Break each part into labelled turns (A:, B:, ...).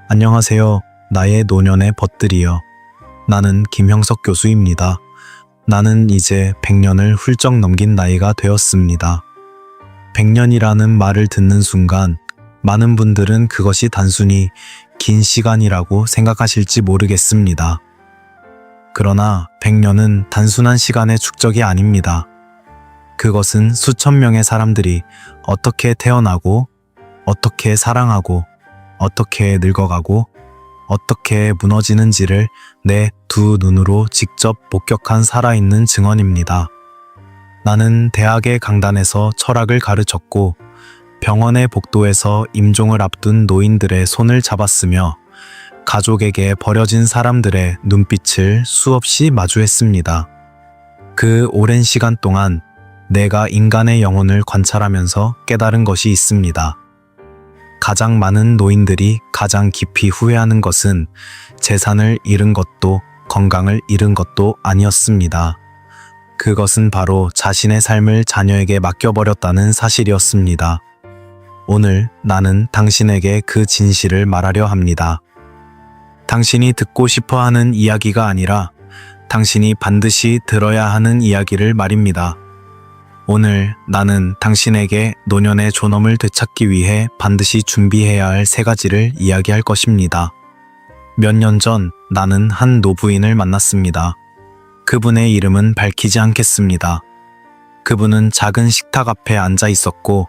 A: 안녕하세요. 나의 노년의 벗들이여. 나는 김형석 교수입니다. 나는 이제 100년을 훌쩍 넘긴 나이가 되었습니다. 100년이라는 말을 듣는 순간 많은 분들은 그것이 단순히 긴 시간이라고 생각하실지 모르겠습니다. 그러나 100년은 단순한 시간의 축적이 아닙니다. 그것은 수천 명의 사람들이 어떻게 태어나고, 어떻게 사랑하고, 어떻게 늙어가고, 어떻게 무너지는지를 내 두 눈으로 직접 목격한 살아있는 증언입니다. 나는 대학의 강단에서 철학을 가르쳤고, 병원의 복도에서 임종을 앞둔 노인들의 손을 잡았으며, 가족에게 버려진 사람들의 눈빛을 수없이 마주했습니다. 그 오랜 시간 동안 내가 인간의 영혼을 관찰하면서 깨달은 것이 있습니다. 가장 많은 노인들이 가장 깊이 후회하는 것은 재산을 잃은 것도 건강을 잃은 것도 아니었습니다. 그것은 바로 자신의 삶을 자녀에게 맡겨버렸다는 사실이었습니다. 오늘 나는 당신에게 그 진실을 말하려 합니다. 당신이 듣고 싶어 하는 이야기가 아니라 당신이 반드시 들어야 하는 이야기를 말입니다. 오늘 나는 당신에게 노년의 존엄을 되찾기 위해 반드시 준비해야 할 3가지를 이야기할 것입니다. 몇 년 전 나는 한 노부인을 만났습니다. 그분의 이름은 밝히지 않겠습니다. 그분은 작은 식탁 앞에 앉아 있었고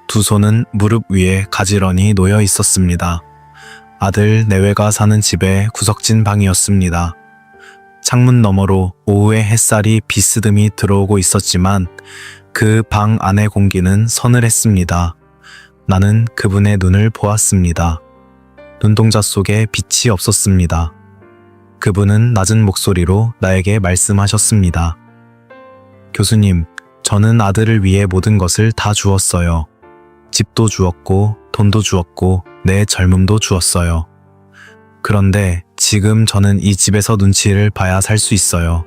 A: 두 손은 무릎 위에 가지런히 놓여 있었습니다. 아들 내외가 사는 집의 구석진 방이었습니다. 창문 너머로 오후의 햇살이 비스듬히 들어오고 있었지만 그 방 안의 공기는 서늘했습니다. 나는 그분의 눈을 보았습니다. 눈동자 속에 빛이 없었습니다. 그분은 낮은 목소리로 나에게 말씀하셨습니다. 교수님, 저는 아들을 위해 모든 것을 다 주었어요. 집도 주었고 돈도 주었고 내 젊음도 주었어요. 그런데 지금 저는 이 집에서 눈치를 봐야 살 수 있어요.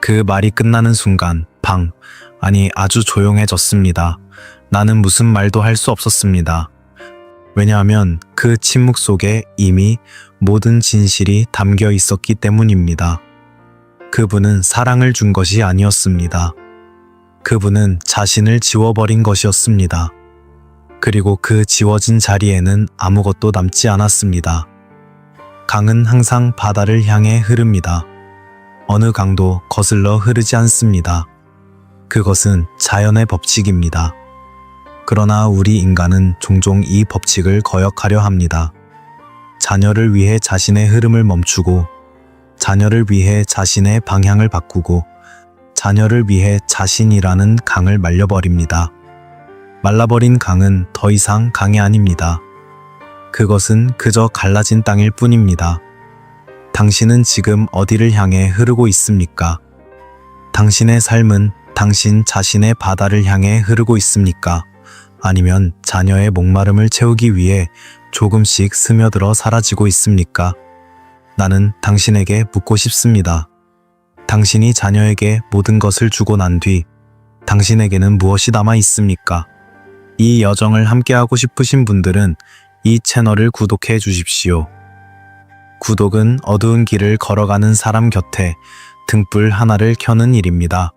A: 그 말이 끝나는 순간 아주 조용해졌습니다. 나는 무슨 말도 할 수 없었습니다. 왜냐하면 그 침묵 속에 이미 모든 진실이 담겨 있었기 때문입니다. 그분은 사랑을 준 것이 아니었습니다. 그분은 자신을 지워버린 것이었습니다. 그리고 그 지워진 자리에는 아무것도 남지 않았습니다. 강은 항상 바다를 향해 흐릅니다. 어느 강도 거슬러 흐르지 않습니다. 그것은 자연의 법칙입니다. 그러나 우리 인간은 종종 이 법칙을 거역하려 합니다. 자녀를 위해 자신의 흐름을 멈추고, 자녀를 위해 자신의 방향을 바꾸고, 자녀를 위해 자신이라는 강을 말려버립니다. 말라버린 강은 더 이상 강이 아닙니다. 그것은 그저 갈라진 땅일 뿐입니다. 당신은 지금 어디를 향해 흐르고 있습니까? 당신의 삶은 당신 자신의 바다를 향해 흐르고 있습니까? 아니면 자녀의 목마름을 채우기 위해 조금씩 스며들어 사라지고 있습니까? 나는 당신에게 묻고 싶습니다. 당신이 자녀에게 모든 것을 주고 난 뒤 당신에게는 무엇이 남아 있습니까? 이 여정을 함께하고 싶으신 분들은 이 채널을 구독해 주십시오. 구독은 어두운 길을 걸어가는 사람 곁에 등불 하나를 켜는 일입니다.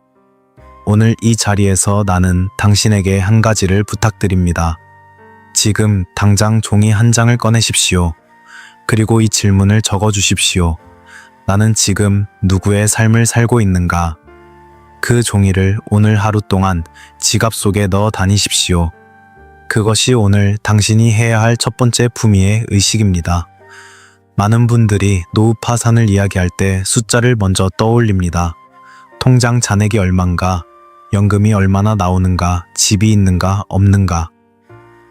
A: 오늘 이 자리에서 나는 당신에게 한 가지를 부탁드립니다. 지금 당장 종이 한 장을 꺼내십시오. 그리고 이 질문을 적어 주십시오. 나는 지금 누구의 삶을 살고 있는가? 그 종이를 오늘 하루 동안 지갑 속에 넣어 다니십시오. 그것이 오늘 당신이 해야 할 첫 번째 품위의 의식입니다. 많은 분들이 노후 파산을 이야기할 때 숫자를 먼저 떠올립니다. 통장 잔액이 얼만가, 연금이 얼마나 나오는가, 집이 있는가, 없는가.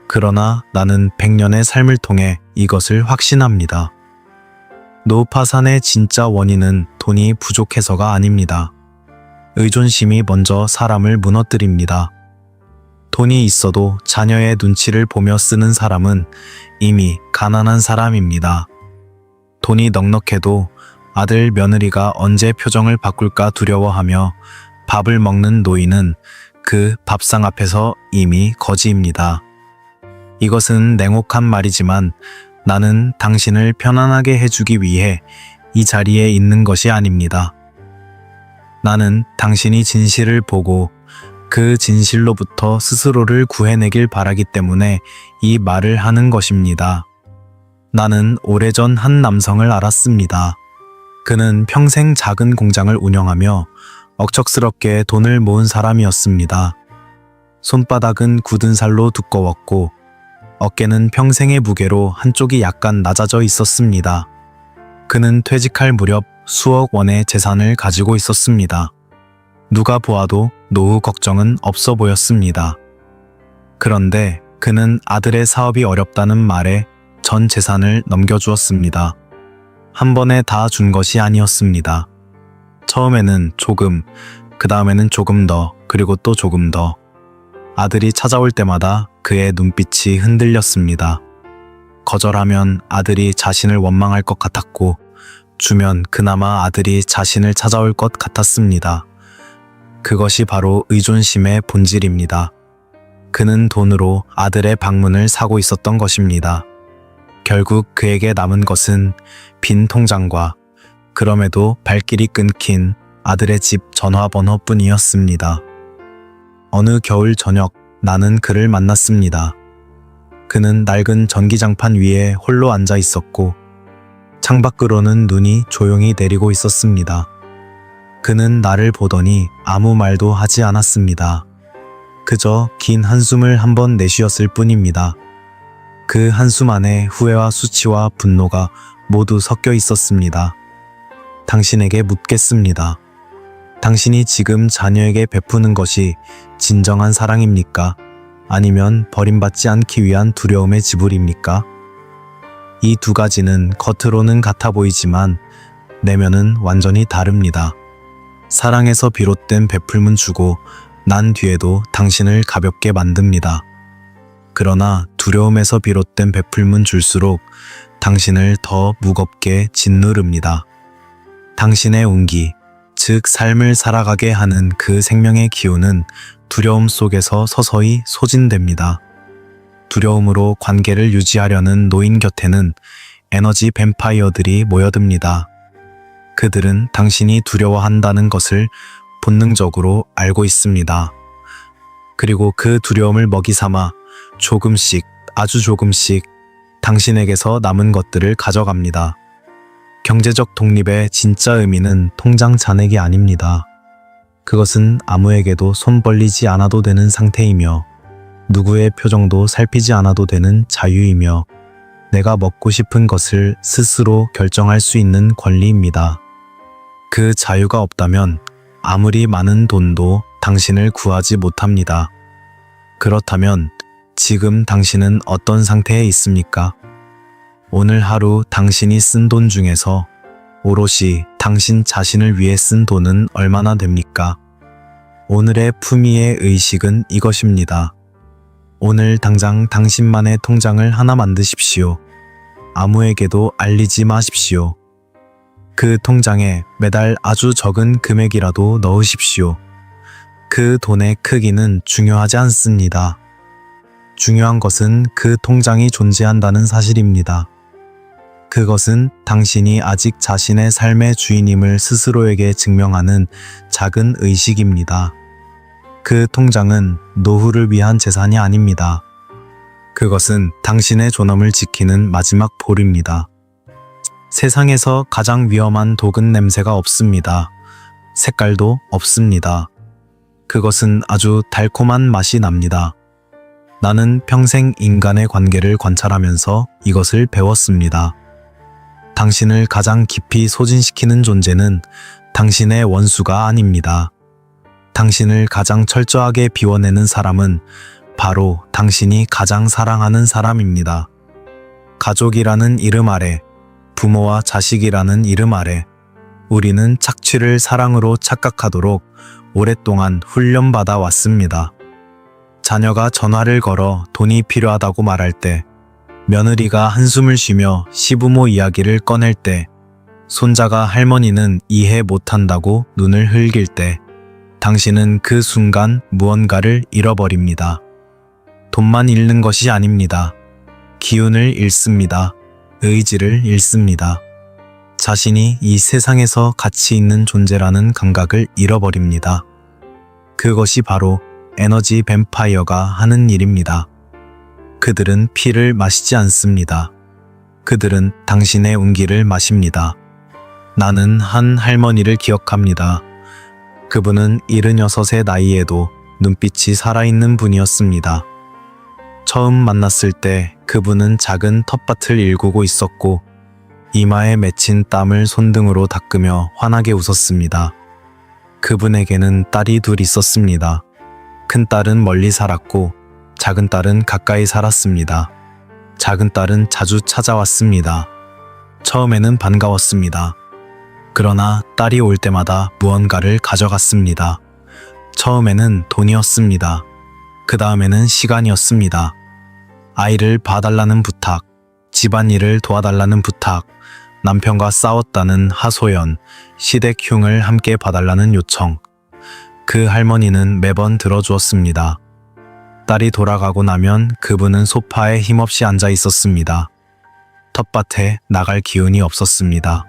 A: 그러나 나는 100년의 삶을 통해 이것을 확신합니다. 노후 파산의 진짜 원인은 돈이 부족해서가 아닙니다. 의존심이 먼저 사람을 무너뜨립니다. 돈이 있어도 자녀의 눈치를 보며 쓰는 사람은 이미 가난한 사람입니다. 돈이 넉넉해도 아들 며느리가 언제 표정을 바꿀까 두려워하며 밥을 먹는 노인은 그 밥상 앞에서 이미 거지입니다. 이것은 냉혹한 말이지만 나는 당신을 편안하게 해주기 위해 이 자리에 있는 것이 아닙니다. 나는 당신이 진실을 보고 그 진실로부터 스스로를 구해내길 바라기 때문에 이 말을 하는 것입니다. 나는 오래전 한 남성을 알았습니다. 그는 평생 작은 공장을 운영하며 억척스럽게 돈을 모은 사람이었습니다. 손바닥은 굳은 살로 두꺼웠고 어깨는 평생의 무게로 한쪽이 약간 낮아져 있었습니다. 그는 퇴직할 무렵 수억 원의 재산을 가지고 있었습니다. 누가 보아도 노후 걱정은 없어 보였습니다. 그런데 그는 아들의 사업이 어렵다는 말에 전 재산을 넘겨주었습니다. 한 번에 다 준 것이 아니었습니다. 처음에는 조금, 그 다음에는 조금 더, 그리고 또 조금 더. 아들이 찾아올 때마다 그의 눈빛이 흔들렸습니다. 거절하면 아들이 자신을 원망할 것 같았고, 주면 그나마 아들이 자신을 찾아올 것 같았습니다. 그것이 바로 의존심의 본질입니다. 그는 돈으로 아들의 방문을 사고 있었던 것입니다. 결국 그에게 남은 것은 빈 통장과 그럼에도 발길이 끊긴 아들의 집 전화번호뿐이었습니다. 어느 겨울 저녁 나는 그를 만났습니다. 그는 낡은 전기장판 위에 홀로 앉아 있었고 창밖으로는 눈이 조용히 내리고 있었습니다. 그는 나를 보더니 아무 말도 하지 않았습니다. 그저 긴 한숨을 한번 내쉬었을 뿐입니다. 그 한숨 안에 후회와 수치와 분노가 모두 섞여 있었습니다. 당신에게 묻겠습니다. 당신이 지금 자녀에게 베푸는 것이 진정한 사랑입니까? 아니면 버림받지 않기 위한 두려움의 지불입니까? 이 두 가지는 겉으로는 같아 보이지만 내면은 완전히 다릅니다. 사랑에서 비롯된 베풀문 주고 난 뒤에도 당신을 가볍게 만듭니다. 그러나 두려움에서 비롯된 베풀문 줄수록 당신을 더 무겁게 짓누릅니다. 당신의 운기, 즉 삶을 살아가게 하는 그 생명의 기운은 두려움 속에서 서서히 소진됩니다. 두려움으로 관계를 유지하려는 노인 곁에는 에너지 뱀파이어들이 모여듭니다. 그들은 당신이 두려워한다는 것을 본능적으로 알고 있습니다. 그리고 그 두려움을 먹이 삼아 조금씩, 아주 조금씩 당신에게서 남은 것들을 가져갑니다. 경제적 독립의 진짜 의미는 통장 잔액이 아닙니다. 그것은 아무에게도 손 벌리지 않아도 되는 상태이며 누구의 표정도 살피지 않아도 되는 자유이며 내가 먹고 싶은 것을 스스로 결정할 수 있는 권리입니다. 그 자유가 없다면 아무리 많은 돈도 당신을 구하지 못합니다. 그렇다면 지금 당신은 어떤 상태에 있습니까? 오늘 하루 당신이 쓴 돈 중에서 오롯이 당신 자신을 위해 쓴 돈은 얼마나 됩니까? 오늘의 품위의 의식은 이것입니다. 오늘 당장 당신만의 통장을 하나 만드십시오. 아무에게도 알리지 마십시오. 그 통장에 매달 아주 적은 금액이라도 넣으십시오. 그 돈의 크기는 중요하지 않습니다. 중요한 것은 그 통장이 존재한다는 사실입니다. 그것은 당신이 아직 자신의 삶의 주인임을 스스로에게 증명하는 작은 의식입니다. 그 통장은 노후를 위한 재산이 아닙니다. 그것은 당신의 존엄을 지키는 마지막 볼입니다. 세상에서 가장 위험한 독은 냄새가 없습니다. 색깔도 없습니다. 그것은 아주 달콤한 맛이 납니다. 나는 평생 인간의 관계를 관찰하면서 이것을 배웠습니다. 당신을 가장 깊이 소진시키는 존재는 당신의 원수가 아닙니다. 당신을 가장 철저하게 비워내는 사람은 바로 당신이 가장 사랑하는 사람입니다. 가족이라는 이름 아래, 부모와 자식이라는 이름 아래, 우리는 착취를 사랑으로 착각하도록 오랫동안 훈련받아 왔습니다. 자녀가 전화를 걸어 돈이 필요하다고 말할 때, 며느리가 한숨을 쉬며 시부모 이야기를 꺼낼 때, 손자가 할머니는 이해 못한다고 눈을 흘길 때, 당신은 그 순간 무언가를 잃어버립니다. 돈만 잃는 것이 아닙니다. 기운을 잃습니다. 의지를 잃습니다. 자신이 이 세상에서 가치 있는 존재라는 감각을 잃어버립니다. 그것이 바로 에너지 뱀파이어가 하는 일입니다. 그들은 피를 마시지 않습니다. 그들은 당신의 운기를 마십니다. 나는 한 할머니를 기억합니다. 그분은 76의 나이에도 눈빛이 살아있는 분이었습니다. 처음 만났을 때 그분은 작은 텃밭을 일구고 있었고 이마에 맺힌 땀을 손등으로 닦으며 환하게 웃었습니다. 그분에게는 딸이 둘 있었습니다. 큰 딸은 멀리 살았고 작은 딸은 가까이 살았습니다. 작은 딸은 자주 찾아왔습니다. 처음에는 반가웠습니다. 그러나 딸이 올 때마다 무언가를 가져갔습니다. 처음에는 돈이었습니다. 그 다음에는 시간이었습니다. 아이를 봐달라는 부탁, 집안일을 도와달라는 부탁, 남편과 싸웠다는 하소연, 시댁 흉을 함께 봐달라는 요청. 그 할머니는 매번 들어주었습니다. 딸이 돌아가고 나면 그분은 소파에 힘없이 앉아 있었습니다. 텃밭에 나갈 기운이 없었습니다.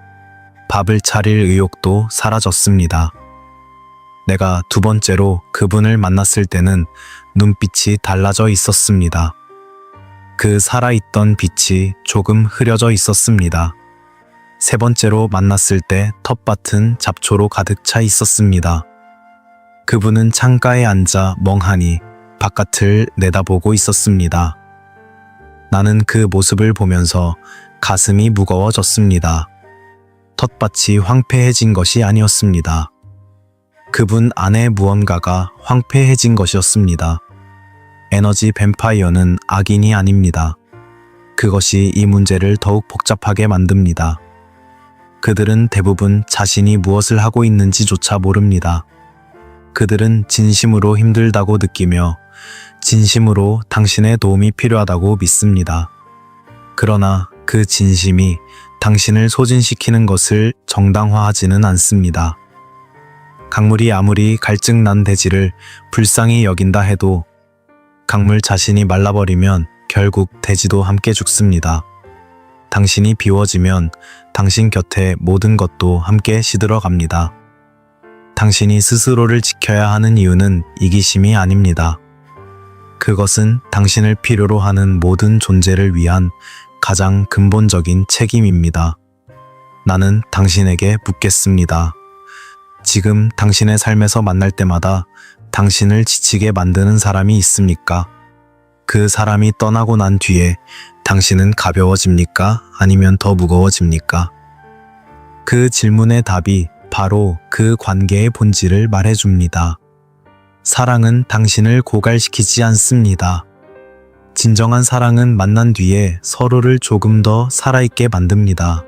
A: 밥을 차릴 의욕도 사라졌습니다. 내가 두 번째로 그분을 만났을 때는 눈빛이 달라져 있었습니다. 그 살아있던 빛이 조금 흐려져 있었습니다. 세 번째로 만났을 때 텃밭은 잡초로 가득 차 있었습니다. 그분은 창가에 앉아 멍하니 바깥을 내다보고 있었습니다. 나는 그 모습을 보면서 가슴이 무거워졌습니다. 텃밭이 황폐해진 것이 아니었습니다. 그분 안에 무언가가 황폐해진 것이었습니다. 에너지 뱀파이어는 악인이 아닙니다. 그것이 이 문제를 더욱 복잡하게 만듭니다. 그들은 대부분 자신이 무엇을 하고 있는지조차 모릅니다. 그들은 진심으로 힘들다고 느끼며 진심으로 당신의 도움이 필요하다고 믿습니다. 그러나 그 진심이 당신을 소진시키는 것을 정당화하지는 않습니다. 강물이 아무리 갈증난 대지를 불쌍히 여긴다 해도 강물 자신이 말라버리면 결국 대지도 함께 죽습니다. 당신이 비워지면 당신 곁에 모든 것도 함께 시들어갑니다. 당신이 스스로를 지켜야 하는 이유는 이기심이 아닙니다. 그것은 당신을 필요로 하는 모든 존재를 위한 가장 근본적인 책임입니다. 나는 당신에게 묻겠습니다. 지금 당신의 삶에서 만날 때마다 당신을 지치게 만드는 사람이 있습니까? 그 사람이 떠나고 난 뒤에 당신은 가벼워집니까? 아니면 더 무거워집니까? 그 질문의 답이 바로 그 관계의 본질을 말해줍니다. 사랑은 당신을 고갈시키지 않습니다. 진정한 사랑은 만난 뒤에 서로를 조금 더 살아있게 만듭니다.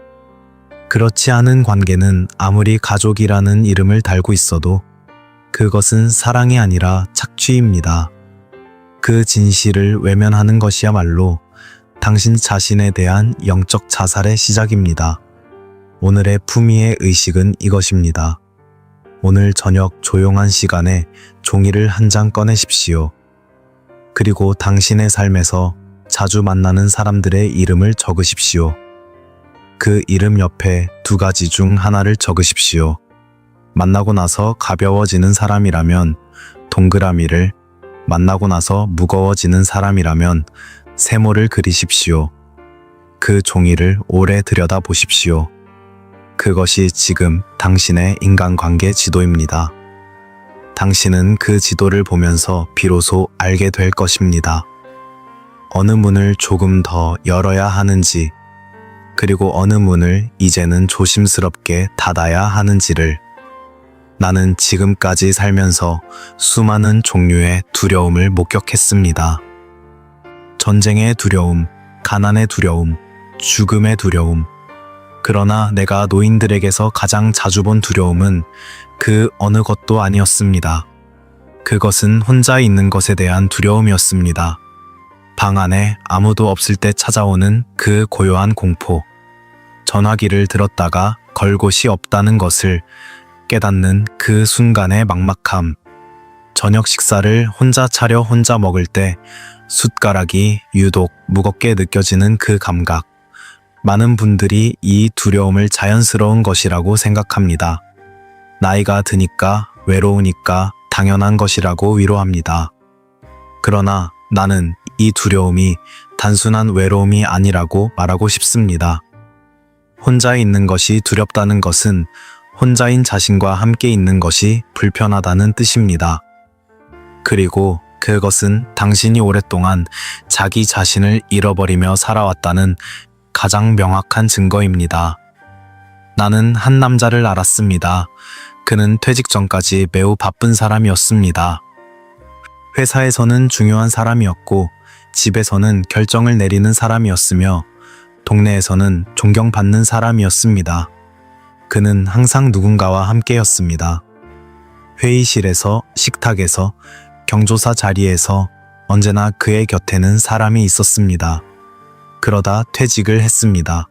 A: 그렇지 않은 관계는 아무리 가족이라는 이름을 달고 있어도 그것은 사랑이 아니라 착취입니다. 그 진실을 외면하는 것이야말로 당신 자신에 대한 영적 자살의 시작입니다. 오늘의 품위의 의식은 이것입니다. 오늘 저녁 조용한 시간에 종이를 한 장 꺼내십시오. 그리고 당신의 삶에서 자주 만나는 사람들의 이름을 적으십시오. 그 이름 옆에 두 가지 중 하나를 적으십시오. 만나고 나서 가벼워지는 사람이라면 동그라미를, 만나고 나서 무거워지는 사람이라면 세모를 그리십시오. 그 종이를 오래 들여다보십시오. 그것이 지금 당신의 인간관계 지도입니다. 당신은 그 지도를 보면서 비로소 알게 될 것입니다. 어느 문을 조금 더 열어야 하는지, 그리고 어느 문을 이제는 조심스럽게 닫아야 하는지를. 나는 지금까지 살면서 수많은 종류의 두려움을 목격했습니다. 전쟁의 두려움, 가난의 두려움, 죽음의 두려움. 그러나 내가 노인들에게서 가장 자주 본 두려움은 그 어느 것도 아니었습니다. 그것은 혼자 있는 것에 대한 두려움이었습니다. 방 안에 아무도 없을 때 찾아오는 그 고요한 공포. 전화기를 들었다가 걸 곳이 없다는 것을 깨닫는 그 순간의 막막함. 저녁 식사를 혼자 차려 혼자 먹을 때 숟가락이 유독 무겁게 느껴지는 그 감각. 많은 분들이 이 두려움을 자연스러운 것이라고 생각합니다. 나이가 드니까, 외로우니까 당연한 것이라고 위로합니다. 그러나 나는 이 두려움이 단순한 외로움이 아니라고 말하고 싶습니다. 혼자 있는 것이 두렵다는 것은 혼자인 자신과 함께 있는 것이 불편하다는 뜻입니다. 그리고 그것은 당신이 오랫동안 자기 자신을 잃어버리며 살아왔다는 가장 명확한 증거입니다. 나는 한 남자를 알았습니다. 그는 퇴직 전까지 매우 바쁜 사람이었습니다. 회사에서는 중요한 사람이었고, 집에서는 결정을 내리는 사람이었으며, 동네에서는 존경받는 사람이었습니다. 그는 항상 누군가와 함께였습니다. 회의실에서, 식탁에서, 경조사 자리에서 언제나 그의 곁에는 사람이 있었습니다. 그러다 퇴직을 했습니다.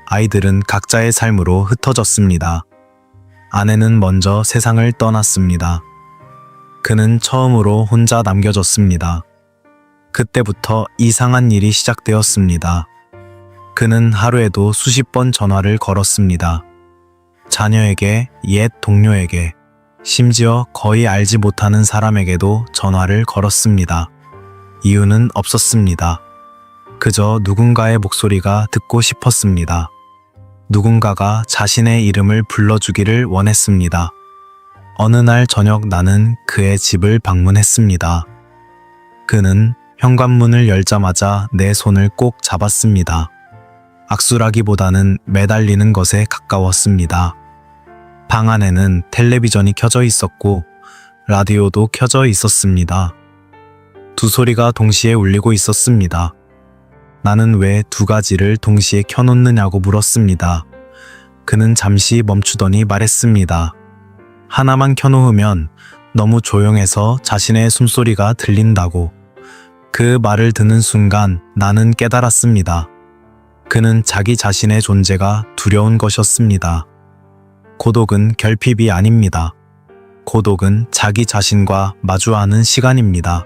A: 아이들은 각자의 삶으로 흩어졌습니다. 아내는 먼저 세상을 떠났습니다. 그는 처음으로 혼자 남겨졌습니다. 그때부터 이상한 일이 시작되었습니다. 그는 하루에도 수십 번 전화를 걸었습니다. 자녀에게, 옛 동료에게, 심지어 거의 알지 못하는 사람에게도 전화를 걸었습니다. 이유는 없었습니다. 그저 누군가의 목소리가 듣고 싶었습니다. 누군가가 자신의 이름을 불러주기를 원했습니다. 어느 날 저녁 나는 그의 집을 방문했습니다. 그는 현관문을 열자마자 내 손을 꼭 잡았습니다. 악수라기보다는 매달리는 것에 가까웠습니다. 방 안에는 텔레비전이 켜져 있었고 라디오도 켜져 있었습니다. 두 소리가 동시에 울리고 있었습니다. 나는 왜 두 가지를 동시에 켜놓느냐고 물었습니다. 그는 잠시 멈추더니 말했습니다. 하나만 켜놓으면 너무 조용해서 자신의 숨소리가 들린다고. 그 말을 듣는 순간 나는 깨달았습니다. 그는 자기 자신의 존재가 두려운 것이었습니다. 고독은 결핍이 아닙니다. 고독은 자기 자신과 마주하는 시간입니다.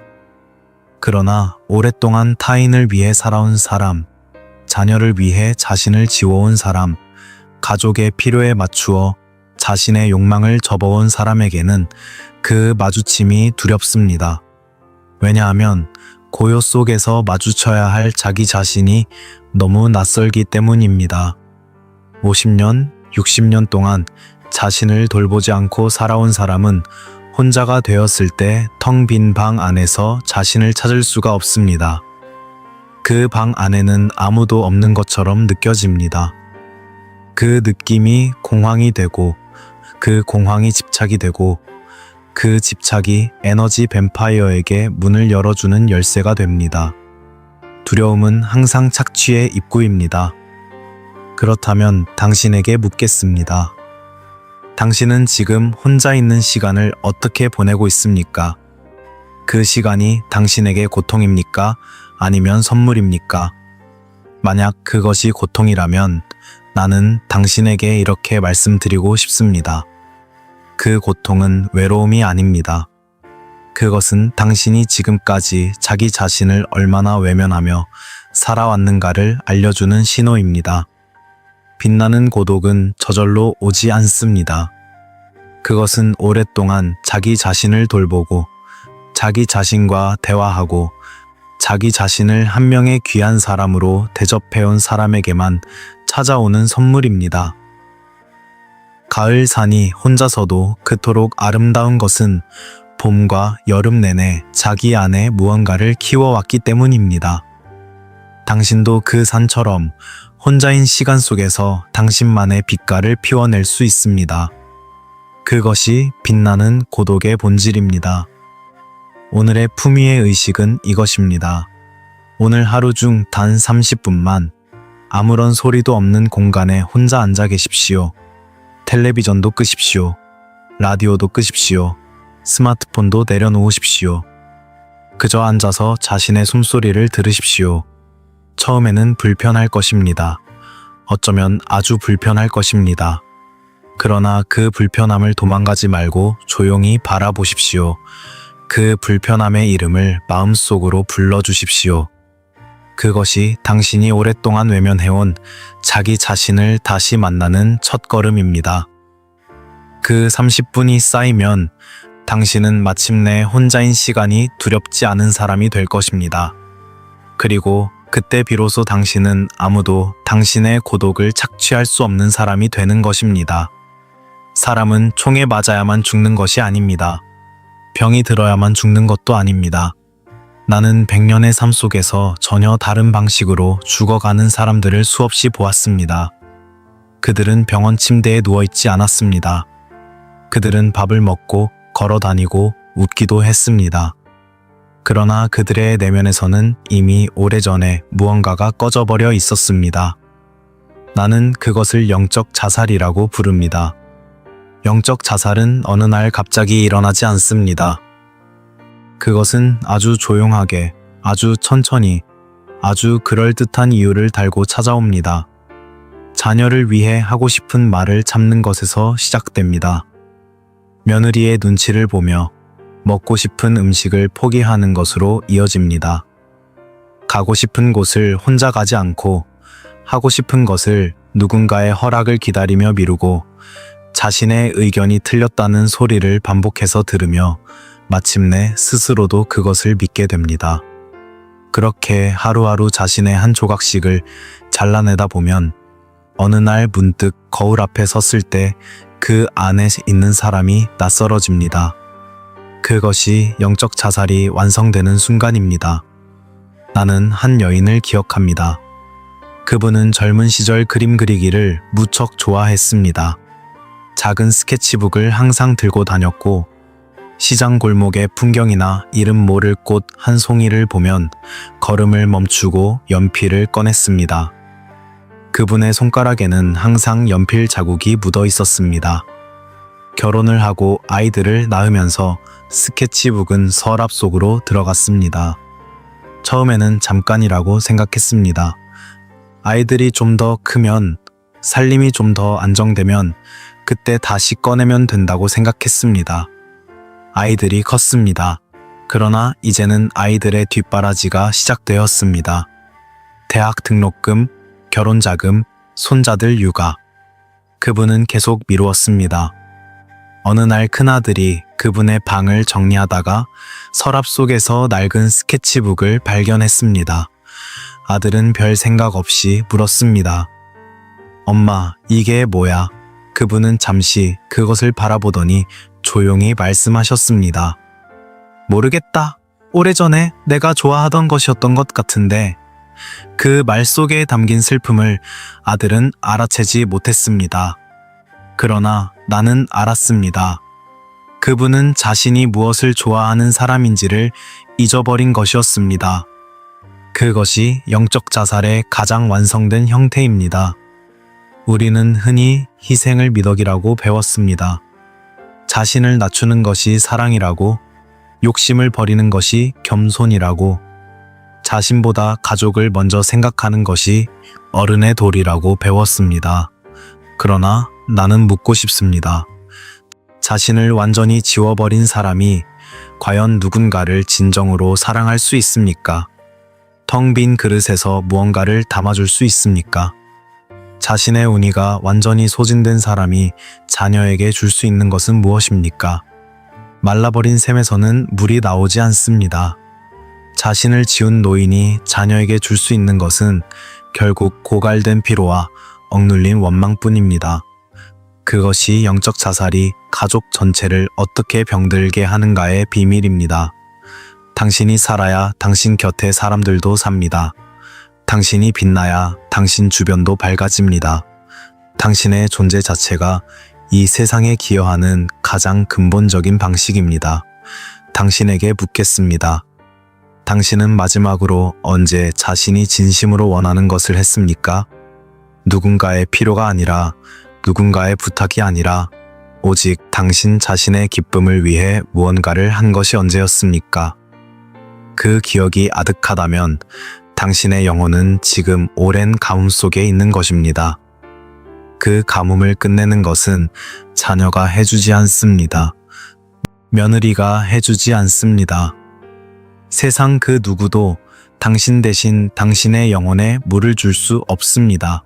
A: 그러나 오랫동안 타인을 위해 살아온 사람, 자녀를 위해 자신을 지워온 사람, 가족의 필요에 맞추어 자신의 욕망을 접어온 사람에게는 그 마주침이 두렵습니다. 왜냐하면 고요 속에서 마주쳐야 할 자기 자신이 너무 낯설기 때문입니다. 50년, 60년 동안 자신을 돌보지 않고 살아온 사람은 혼자가 되었을 때 텅 빈 방 안에서 자신을 찾을 수가 없습니다. 그 방 안에는 아무도 없는 것처럼 느껴집니다. 그 느낌이 공황이 되고, 그 공황이 집착이 되고, 그 집착이 에너지 뱀파이어에게 문을 열어주는 열쇠가 됩니다. 두려움은 항상 착취의 입구입니다. 그렇다면 당신에게 묻겠습니다. 당신은 지금 혼자 있는 시간을 어떻게 보내고 있습니까? 그 시간이 당신에게 고통입니까? 아니면 선물입니까? 만약 그것이 고통이라면 나는 당신에게 이렇게 말씀드리고 싶습니다. 그 고통은 외로움이 아닙니다. 그것은 당신이 지금까지 자기 자신을 얼마나 외면하며 살아왔는가를 알려주는 신호입니다. 빛나는 고독은 저절로 오지 않습니다. 그것은 오랫동안 자기 자신을 돌보고, 자기 자신과 대화하고, 자기 자신을 한 명의 귀한 사람으로 대접해온 사람에게만 찾아오는 선물입니다. 가을 산이 혼자서도 그토록 아름다운 것은 봄과 여름 내내 자기 안에 무언가를 키워왔기 때문입니다. 당신도 그 산처럼 혼자인 시간 속에서 당신만의 빛깔을 피워낼 수 있습니다. 그것이 빛나는 고독의 본질입니다. 오늘의 품위의 의식은 이것입니다. 오늘 하루 중 단 30분만 아무런 소리도 없는 공간에 혼자 앉아 계십시오. 텔레비전도 끄십시오. 라디오도 끄십시오. 스마트폰도 내려놓으십시오. 그저 앉아서 자신의 숨소리를 들으십시오. 처음에는 불편할 것입니다. 어쩌면 아주 불편할 것입니다. 그러나 그 불편함을 도망가지 말고 조용히 바라보십시오. 그 불편함의 이름을 마음속으로 불러주십시오. 그것이 당신이 오랫동안 외면해온 자기 자신을 다시 만나는 첫걸음입니다. 그 30분이 쌓이면 당신은 마침내 혼자인 시간이 두렵지 않은 사람이 될 것입니다. 그리고 그때 비로소 당신은 아무도 당신의 고독을 착취할 수 없는 사람이 되는 것입니다. 사람은 총에 맞아야만 죽는 것이 아닙니다. 병이 들어야만 죽는 것도 아닙니다. 나는 100년의 삶 속에서 전혀 다른 방식으로 죽어가는 사람들을 수없이 보았습니다. 그들은 병원 침대에 누워있지 않았습니다. 그들은 밥을 먹고 걸어 다니고 웃기도 했습니다. 그러나 그들의 내면에서는 이미 오래전에 무언가가 꺼져버려 있었습니다. 나는 그것을 영적 자살이라고 부릅니다. 영적 자살은 어느 날 갑자기 일어나지 않습니다. 그것은 아주 조용하게, 아주 천천히, 아주 그럴듯한 이유를 달고 찾아옵니다. 자녀를 위해 하고 싶은 말을 참는 것에서 시작됩니다. 며느리의 눈치를 보며 먹고 싶은 음식을 포기하는 것으로 이어집니다. 가고 싶은 곳을 혼자 가지 않고 하고 싶은 것을 누군가의 허락을 기다리며 미루고 자신의 의견이 틀렸다는 소리를 반복해서 들으며 마침내 스스로도 그것을 믿게 됩니다. 그렇게 하루하루 자신의 한 조각씩을 잘라내다 보면 어느 날 문득 거울 앞에 섰을 때 그 안에 있는 사람이 낯설어집니다. 그것이 영적 자살이 완성되는 순간입니다. 나는 한 여인을 기억합니다. 그분은 젊은 시절 그림 그리기를 무척 좋아했습니다. 작은 스케치북을 항상 들고 다녔고 시장 골목의 풍경이나 이름 모를 꽃 한 송이를 보면 걸음을 멈추고 연필을 꺼냈습니다. 그분의 손가락에는 항상 연필 자국이 묻어 있었습니다. 결혼을 하고 아이들을 낳으면서 스케치북은 서랍 속으로 들어갔습니다. 처음에는 잠깐이라고 생각했습니다. 아이들이 좀 더 크면, 살림이 좀 더 안정되면 그때 다시 꺼내면 된다고 생각했습니다. 아이들이 컸습니다. 그러나 이제는 아이들의 뒷바라지가 시작되었습니다. 대학 등록금, 결혼자금, 손자들 육아. 그분은 계속 미루었습니다. 어느 날 큰아들이 그분의 방을 정리하다가 서랍 속에서 낡은 스케치북을 발견했습니다. 아들은 별 생각 없이 물었습니다. 엄마, 이게 뭐야? 그분은 잠시 그것을 바라보더니 조용히 말씀하셨습니다. 모르겠다. 오래전에 내가 좋아하던 것이었던 것 같은데. 그 말 속에 담긴 슬픔을 아들은 알아채지 못했습니다. 그러나 나는 알았습니다. 그분은 자신이 무엇을 좋아하는 사람인지를 잊어버린 것이었습니다. 그것이 영적 자살의 가장 완성된 형태입니다. 우리는 흔히 희생을 미덕이라고 배웠습니다. 자신을 낮추는 것이 사랑이라고, 욕심을 버리는 것이 겸손이라고, 자신보다 가족을 먼저 생각하는 것이 어른의 도리라고 배웠습니다. 그러나 나는 묻고 싶습니다. 자신을 완전히 지워버린 사람이 과연 누군가를 진정으로 사랑할 수 있습니까? 텅 빈 그릇에서 무언가를 담아줄 수 있습니까? 자신의 운이가 완전히 소진된 사람이 자녀에게 줄 수 있는 것은 무엇입니까? 말라버린 샘에서는 물이 나오지 않습니다. 자신을 지운 노인이 자녀에게 줄 수 있는 것은 결국 고갈된 피로와 억눌린 원망뿐입니다. 그것이 영적 자살이 가족 전체를 어떻게 병들게 하는가의 비밀입니다. 당신이 살아야 당신 곁에 사람들도 삽니다. 당신이 빛나야 당신 주변도 밝아집니다. 당신의 존재 자체가 이 세상에 기여하는 가장 근본적인 방식입니다. 당신에게 묻겠습니다. 당신은 마지막으로 언제 자신이 진심으로 원하는 것을 했습니까? 누군가의 필요가 아니라, 누군가의 부탁이 아니라 오직 당신 자신의 기쁨을 위해 무언가를 한 것이 언제였습니까? 그 기억이 아득하다면 당신의 영혼은 지금 오랜 가뭄 속에 있는 것입니다. 그 가뭄을 끝내는 것은 자녀가 해주지 않습니다. 며느리가 해주지 않습니다. 세상 그 누구도 당신 대신 당신의 영혼에 물을 줄 수 없습니다.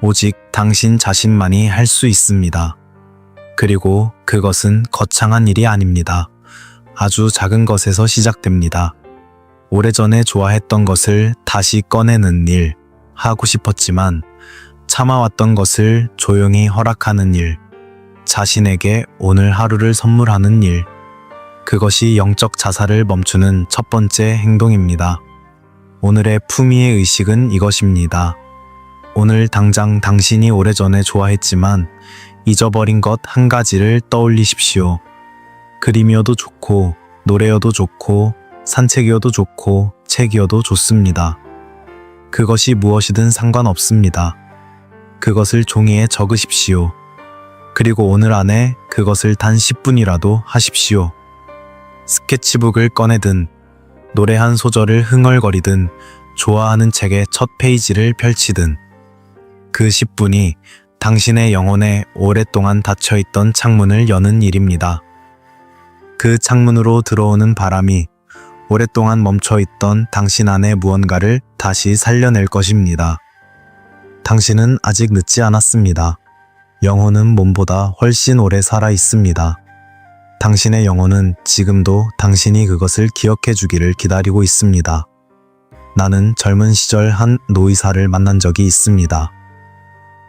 A: 오직 당신 자신만이 할 수 있습니다. 그리고 그것은 거창한 일이 아닙니다. 아주 작은 것에서 시작됩니다. 오래전에 좋아했던 것을 다시 꺼내는 일, 하고 싶었지만 참아왔던 것을 조용히 허락하는 일, 자신에게 오늘 하루를 선물하는 일, 그것이 영적 자살을 멈추는 첫 번째 행동입니다. 오늘의 품위의 의식은 이것입니다. 오늘 당장 당신이 오래전에 좋아했지만 잊어버린 것 한 가지를 떠올리십시오. 그림이어도 좋고, 노래여도 좋고, 산책이어도 좋고, 책이어도 좋습니다. 그것이 무엇이든 상관없습니다. 그것을 종이에 적으십시오. 그리고 오늘 안에 그것을 단 10분이라도 하십시오. 스케치북을 꺼내든, 노래 한 소절을 흥얼거리든, 좋아하는 책의 첫 페이지를 펼치든, 그 10분이 당신의 영혼에 오랫동안 닫혀있던 창문을 여는 일입니다. 그 창문으로 들어오는 바람이 오랫동안 멈춰있던 당신 안의 무언가를 다시 살려낼 것입니다. 당신은 아직 늦지 않았습니다. 영혼은 몸보다 훨씬 오래 살아 있습니다. 당신의 영혼은 지금도 당신이 그것을 기억해 주기를 기다리고 있습니다. 나는 젊은 시절 한 노의사를 만난 적이 있습니다.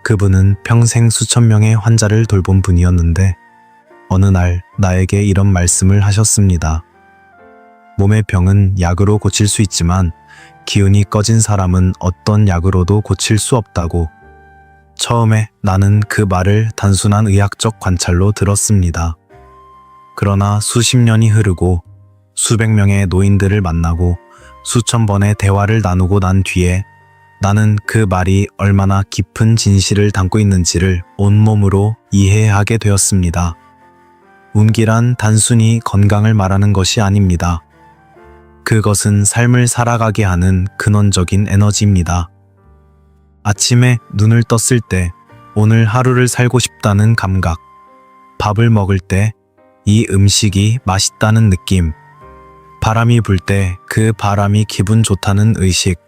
A: 그분은 평생 수천 명의 환자를 돌본 분이었는데 어느 날 나에게 이런 말씀을 하셨습니다. 몸의 병은 약으로 고칠 수 있지만 기운이 꺼진 사람은 어떤 약으로도 고칠 수 없다고. 처음에 나는 그 말을 단순한 의학적 관찰로 들었습니다. 그러나 수십 년이 흐르고 수백 명의 노인들을 만나고 수천 번의 대화를 나누고 난 뒤에 나는 그 말이 얼마나 깊은 진실을 담고 있는지를 온몸으로 이해하게 되었습니다. 운기란 단순히 건강을 말하는 것이 아닙니다. 그것은 삶을 살아가게 하는 근원적인 에너지입니다. 아침에 눈을 떴을 때 오늘 하루를 살고 싶다는 감각, 밥을 먹을 때 이 음식이 맛있다는 느낌, 바람이 불 때 그 바람이 기분 좋다는 의식,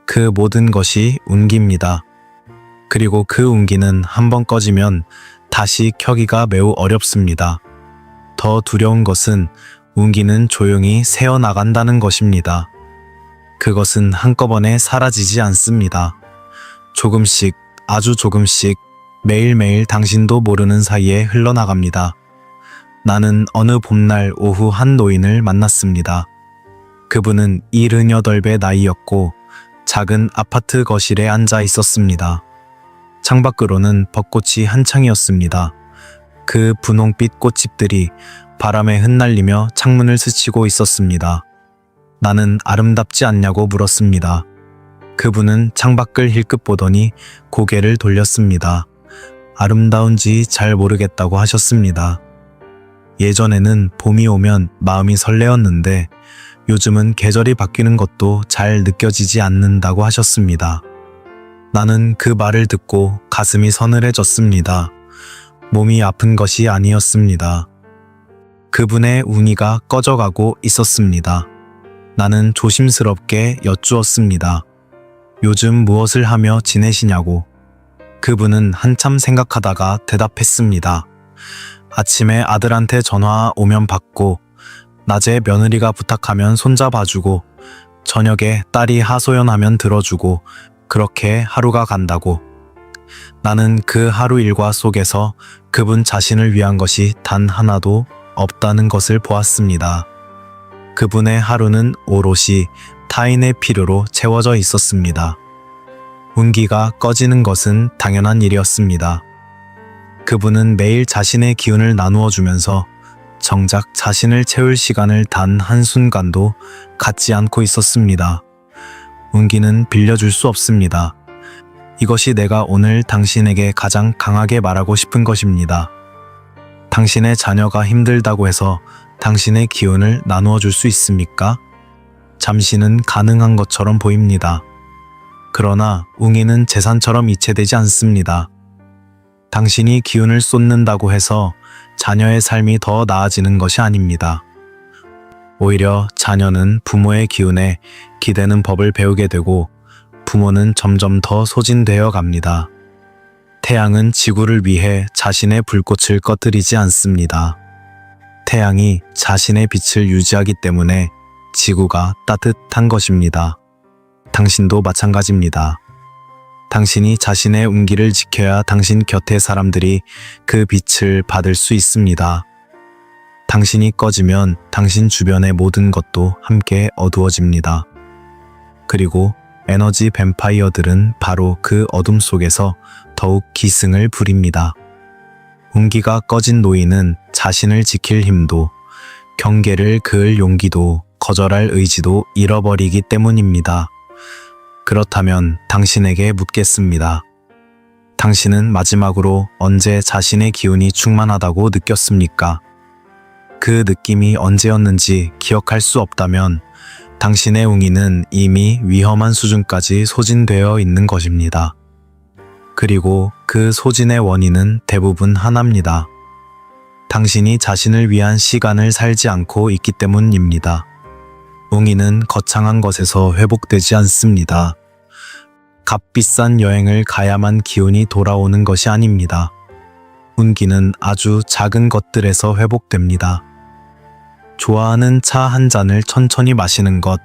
A: 그 모든 것이 운기입니다. 그리고 그 운기는 한번 꺼지면 다시 켜기가 매우 어렵습니다. 더 두려운 것은 운기는 조용히 새어나간다는 것입니다. 그것은 한꺼번에 사라지지 않습니다. 조금씩, 아주 조금씩 매일매일 당신도 모르는 사이에 흘러나갑니다. 나는 어느 봄날 오후 한 노인을 만났습니다. 그분은 78의 나이였고 작은 아파트 거실에 앉아 있었습니다. 창밖으로는 벚꽃이 한창이었습니다. 그 분홍빛 꽃잎들이 바람에 흩날리며 창문을 스치고 있었습니다. 나는 아름답지 않냐고 물었습니다. 그분은 창밖을 힐끗 보더니 고개를 돌렸습니다. 아름다운지 잘 모르겠다고 하셨습니다. 예전에는 봄이 오면 마음이 설레었는데 요즘은 계절이 바뀌는 것도 잘 느껴지지 않는다고 하셨습니다. 나는 그 말을 듣고 가슴이 서늘해졌습니다. 몸이 아픈 것이 아니었습니다. 그분의 웅이가 꺼져가고 있었습니다. 나는 조심스럽게 여쭈었습니다. 요즘 무엇을 하며 지내시냐고. 그분은 한참 생각하다가 대답했습니다. 아침에 아들한테 전화 오면 받고, 낮에 며느리가 부탁하면 손잡아주고, 저녁에 딸이 하소연하면 들어주고, 그렇게 하루가 간다고. 나는 그 하루 일과 속에서 그분 자신을 위한 것이 단 하나도 없다는 것을 보았습니다. 그분의 하루는 오롯이 타인의 필요로 채워져 있었습니다. 운기가 꺼지는 것은 당연한 일이었습니다. 그분은 매일 자신의 기운을 나누어 주면서 정작 자신을 채울 시간을 단 한순간도 갖지 않고 있었습니다. 운기는 빌려줄 수 없습니다. 이것이 내가 오늘 당신에게 가장 강하게 말하고 싶은 것입니다. 당신의 자녀가 힘들다고 해서 당신의 기운을 나누어 줄 수 있습니까? 잠시는 가능한 것처럼 보입니다. 그러나 웅이는 재산처럼 이체되지 않습니다. 당신이 기운을 쏟는다고 해서 자녀의 삶이 더 나아지는 것이 아닙니다. 오히려 자녀는 부모의 기운에 기대는 법을 배우게 되고 부모는 점점 더 소진되어 갑니다. 태양은 지구를 위해 자신의 불꽃을 꺼뜨리지 않습니다. 태양이 자신의 빛을 유지하기 때문에 지구가 따뜻한 것입니다. 당신도 마찬가지입니다. 당신이 자신의 운기를 지켜야 당신 곁의 사람들이 그 빛을 받을 수 있습니다. 당신이 꺼지면 당신 주변의 모든 것도 함께 어두워집니다. 그리고 에너지 뱀파이어들은 바로 그 어둠 속에서 더욱 기승을 부립니다. 운기가 꺼진 노인은 자신을 지킬 힘도, 경계를 그을 용기도, 거절할 의지도 잃어버리기 때문입니다. 그렇다면 당신에게 묻겠습니다. 당신은 마지막으로 언제 자신의 기운이 충만하다고 느꼈습니까? 그 느낌이 언제였는지 기억할 수 없다면 당신의 웅이는 이미 위험한 수준까지 소진되어 있는 것입니다. 그리고 그 소진의 원인은 대부분 하나입니다. 당신이 자신을 위한 시간을 살지 않고 있기 때문입니다. 웅이는 거창한 것에서 회복되지 않습니다. 값비싼 여행을 가야만 기운이 돌아오는 것이 아닙니다. 운기는 아주 작은 것들에서 회복됩니다. 좋아하는 차 한 잔을 천천히 마시는 것,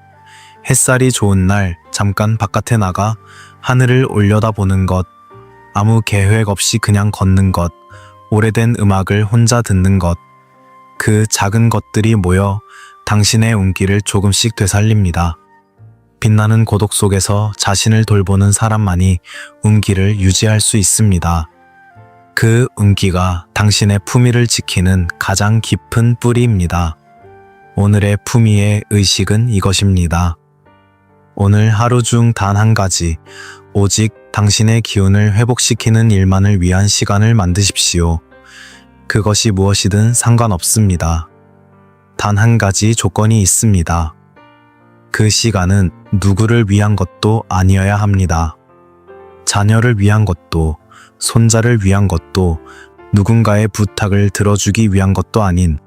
A: 햇살이 좋은 날 잠깐 바깥에 나가 하늘을 올려다보는 것, 아무 계획 없이 그냥 걷는 것, 오래된 음악을 혼자 듣는 것, 그 작은 것들이 모여 당신의 운기를 조금씩 되살립니다. 빛나는 고독 속에서 자신을 돌보는 사람만이 운기를 유지할 수 있습니다. 그 운기가 당신의 품위를 지키는 가장 깊은 뿌리입니다. 오늘의 품위의 의식은 이것입니다. 오늘 하루 중 단 한 가지, 오직 당신의 기운을 회복시키는 일만을 위한 시간을 만드십시오. 그것이 무엇이든 상관없습니다. 단 한 가지 조건이 있습니다. 그 시간은 누구를 위한 것도 아니어야 합니다. 자녀를 위한 것도, 손자를 위한 것도, 누군가의 부탁을 들어주기 위한 것도 아닌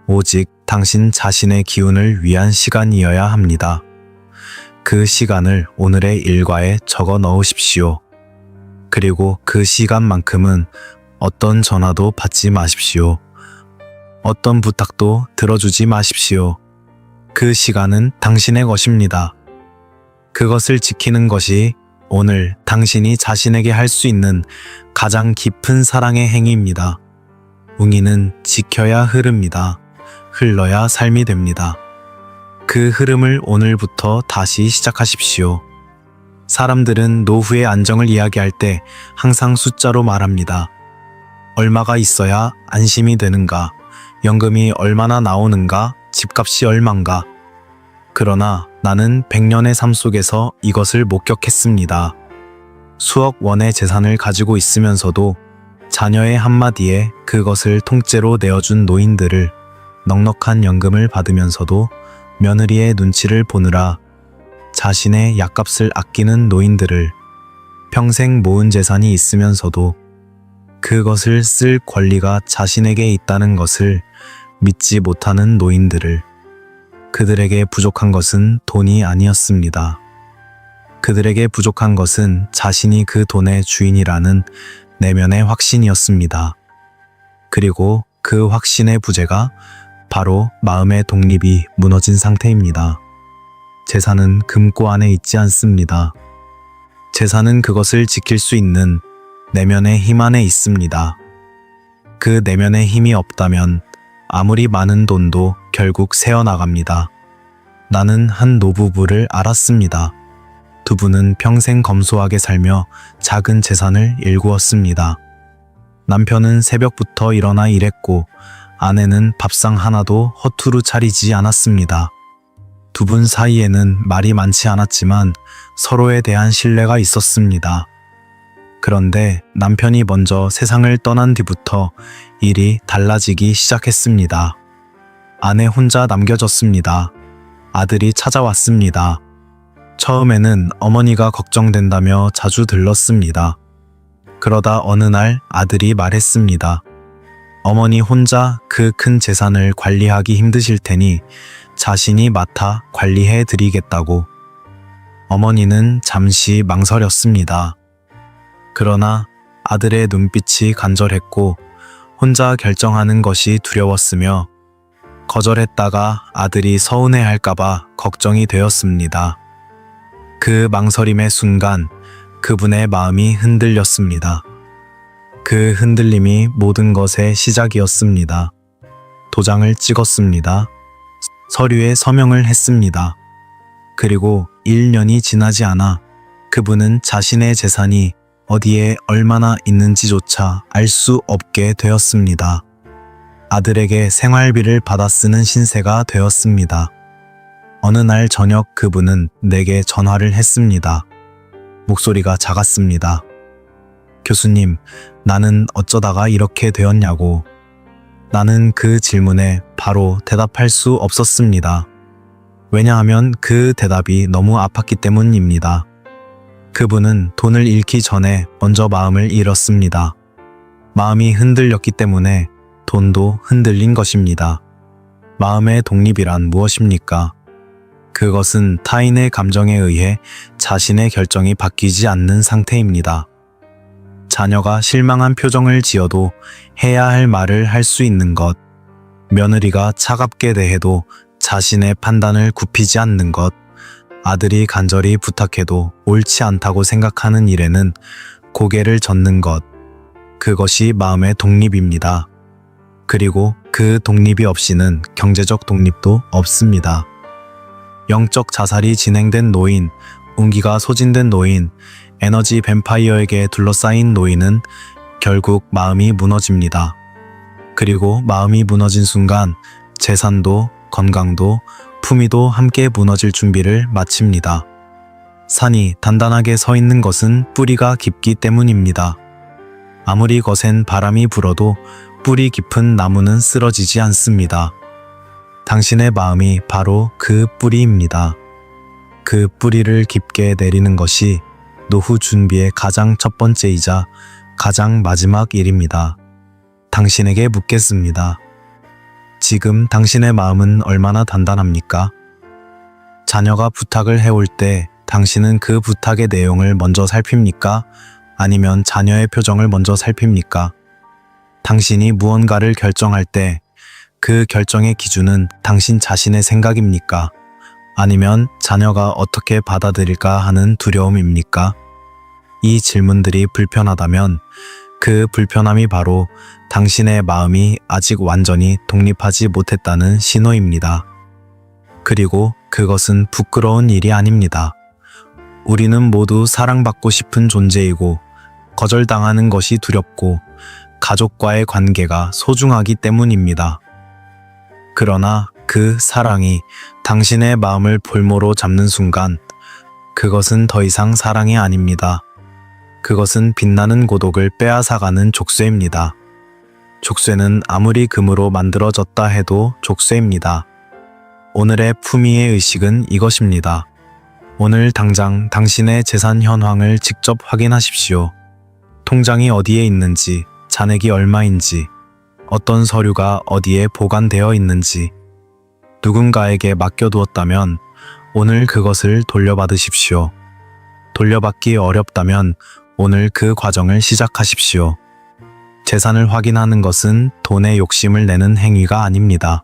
A: 오직 당신 자신의 기운을 위한 시간이어야 합니다. 그 시간을 오늘의 일과에 적어 넣으십시오. 그리고 그 시간만큼은 어떤 전화도 받지 마십시오. 어떤 부탁도 들어주지 마십시오. 그 시간은 당신의 것입니다. 그것을 지키는 것이 오늘 당신이 자신에게 할 수 있는 가장 깊은 사랑의 행위입니다. 웅이는 지켜야 흐릅니다. 흘러야 삶이 됩니다. 그 흐름을 오늘부터 다시 시작하십시오. 사람들은 노후의 안정을 이야기할 때 항상 숫자로 말합니다. 얼마가 있어야 안심이 되는가? 연금이 얼마나 나오는가? 집값이 얼만가? 그러나 나는 100년의 삶 속에서 이것을 목격했습니다. 수억 원의 재산을 가지고 있으면서도 자녀의 한마디에 그것을 통째로 내어준 노인들을, 넉넉한 연금을 받으면서도 며느리의 눈치를 보느라 자신의 약값을 아끼는 노인들을, 평생 모은 재산이 있으면서도 그것을 쓸 권리가 자신에게 있다는 것을 믿지 못하는 노인들을, 그들에게 부족한 것은 돈이 아니었습니다. 그들에게 부족한 것은 자신이 그 돈의 주인이라는 내면의 확신이었습니다. 그리고 그 확신의 부재가 바로 마음의 독립이 무너진 상태입니다. 재산은 금고 안에 있지 않습니다. 재산은 그것을 지킬 수 있는 내면의 힘 안에 있습니다. 그 내면의 힘이 없다면 아무리 많은 돈도 결국 새어나갑니다. 나는 한 노부부를 알았습니다. 두 분은 평생 검소하게 살며 작은 재산을 일구었습니다. 남편은 새벽부터 일어나 일했고 아내는 밥상 하나도 허투루 차리지 않았습니다. 두 분 사이에는 말이 많지 않았지만 서로에 대한 신뢰가 있었습니다. 그런데 남편이 먼저 세상을 떠난 뒤부터 일이 달라지기 시작했습니다. 아내 혼자 남겨졌습니다. 아들이 찾아왔습니다. 처음에는 어머니가 걱정된다며 자주 들렀습니다. 그러다 어느 날 아들이 말했습니다. 어머니 혼자 그 큰 재산을 관리하기 힘드실 테니 자신이 맡아 관리해 드리겠다고. 어머니는 잠시 망설였습니다. 그러나 아들의 눈빛이 간절했고 혼자 결정하는 것이 두려웠으며 거절했다가 아들이 서운해할까봐 걱정이 되었습니다. 그 망설임의 순간 그분의 마음이 흔들렸습니다. 그 흔들림이 모든 것의 시작이었습니다. 도장을 찍었습니다. 서류에 서명을 했습니다. 그리고 1년이 지나지 않아 그분은 자신의 재산이 어디에 얼마나 있는지조차 알 수 없게 되었습니다. 아들에게 생활비를 받아 쓰는 신세가 되었습니다. 어느 날 저녁 그분은 내게 전화를 했습니다. 목소리가 작았습니다. 교수님, 나는 어쩌다가 이렇게 되었냐고. 나는 그 질문에 바로 대답할 수 없었습니다. 왜냐하면 그 대답이 너무 아팠기 때문입니다. 그분은 돈을 잃기 전에 먼저 마음을 잃었습니다. 마음이 흔들렸기 때문에 돈도 흔들린 것입니다. 마음의 독립이란 무엇입니까? 그것은 타인의 감정에 의해 자신의 결정이 바뀌지 않는 상태입니다. 자녀가 실망한 표정을 지어도 해야 할 말을 할 수 있는 것, 며느리가 차갑게 대해도 자신의 판단을 굽히지 않는 것, 아들이 간절히 부탁해도 옳지 않다고 생각하는 일에는 고개를 젓는 것, 그것이 마음의 독립입니다. 그리고 그 독립이 없이는 경제적 독립도 없습니다. 영적 자살이 진행된 노인, 운기가 소진된 노인, 에너지 뱀파이어에게 둘러싸인 노인은 결국 마음이 무너집니다. 그리고 마음이 무너진 순간 재산도 건강도 품위도 함께 무너질 준비를 마칩니다. 산이 단단하게 서 있는 것은 뿌리가 깊기 때문입니다. 아무리 거센 바람이 불어도 뿌리 깊은 나무는 쓰러지지 않습니다. 당신의 마음이 바로 그 뿌리입니다. 그 뿌리를 깊게 내리는 것이 노후 준비의 가장 첫 번째이자 가장 마지막 일입니다. 당신에게 묻겠습니다. 지금 당신의 마음은 얼마나 단단합니까? 자녀가 부탁을 해올 때 당신은 그 부탁의 내용을 먼저 살핍니까? 아니면 자녀의 표정을 먼저 살핍니까? 당신이 무언가를 결정할 때 그 결정의 기준은 당신 자신의 생각입니까? 아니면 자녀가 어떻게 받아들일까 하는 두려움입니까? 이 질문들이 불편하다면 그 불편함이 바로 당신의 마음이 아직 완전히 독립하지 못했다는 신호입니다. 그리고 그것은 부끄러운 일이 아닙니다. 우리는 모두 사랑받고 싶은 존재이고 거절당하는 것이 두렵고 가족과의 관계가 소중하기 때문입니다. 그러나 그 사랑이 당신의 마음을 볼모로 잡는 순간 그것은 더 이상 사랑이 아닙니다. 그것은 빛나는 고독을 빼앗아가는 족쇄입니다. 족쇄는 아무리 금으로 만들어졌다 해도 족쇄입니다. 오늘의 품위의 의식은 이것입니다. 오늘 당장 당신의 재산 현황을 직접 확인하십시오. 통장이 어디에 있는지, 잔액이 얼마인지, 어떤 서류가 어디에 보관되어 있는지, 누군가에게 맡겨두었다면 오늘 그것을 돌려받으십시오. 돌려받기 어렵다면 오늘 그 과정을 시작하십시오. 재산을 확인하는 것은 돈의 욕심을 내는 행위가 아닙니다.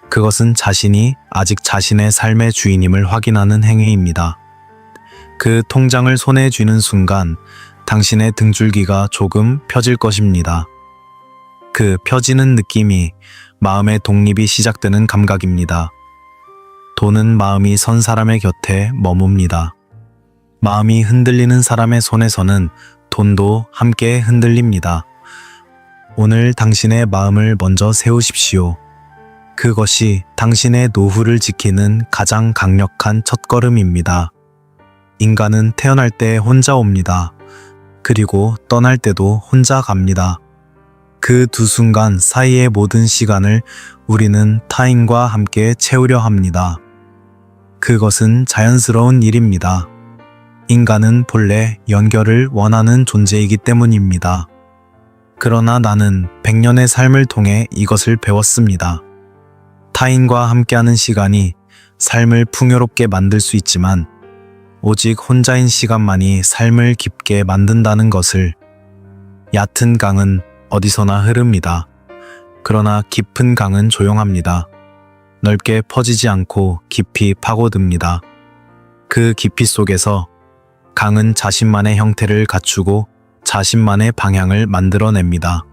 A: 그것은 자신이 아직 자신의 삶의 주인임을 확인하는 행위입니다. 그 통장을 손에 쥐는 순간 당신의 등줄기가 조금 펴질 것입니다. 그 펴지는 느낌이 마음의 독립이 시작되는 감각입니다. 돈은 마음이 선 사람의 곁에 머뭅니다. 마음이 흔들리는 사람의 손에서는 돈도 함께 흔들립니다. 오늘 당신의 마음을 먼저 세우십시오. 그것이 당신의 노후를 지키는 가장 강력한 첫걸음입니다. 인간은 태어날 때 혼자 옵니다. 그리고 떠날 때도 혼자 갑니다. 그 두 순간 사이의 모든 시간을 우리는 타인과 함께 채우려 합니다. 그것은 자연스러운 일입니다. 인간은 본래 연결을 원하는 존재이기 때문입니다. 그러나 나는 100년의 삶을 통해 이것을 배웠습니다. 타인과 함께하는 시간이 삶을 풍요롭게 만들 수 있지만 오직 혼자인 시간만이 삶을 깊게 만든다는 것을. 얕은 강은 어디서나 흐릅니다. 그러나 깊은 강은 조용합니다. 넓게 퍼지지 않고 깊이 파고듭니다. 그 깊이 속에서 강은 자신만의 형태를 갖추고 자신만의 방향을 만들어냅니다.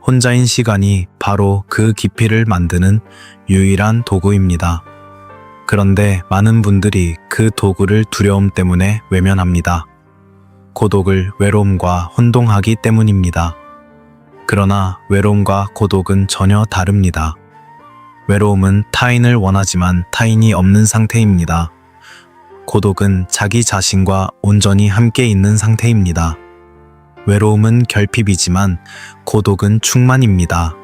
A: 혼자인 시간이 바로 그 깊이를 만드는 유일한 도구입니다. 그런데 많은 분들이 그 도구를 두려움 때문에 외면합니다. 고독을 외로움과 혼동하기 때문입니다. 그러나 외로움과 고독은 전혀 다릅니다. 외로움은 타인을 원하지만 타인이 없는 상태입니다. 고독은 자기 자신과 온전히 함께 있는 상태입니다. 외로움은 결핍이지만 고독은 충만입니다.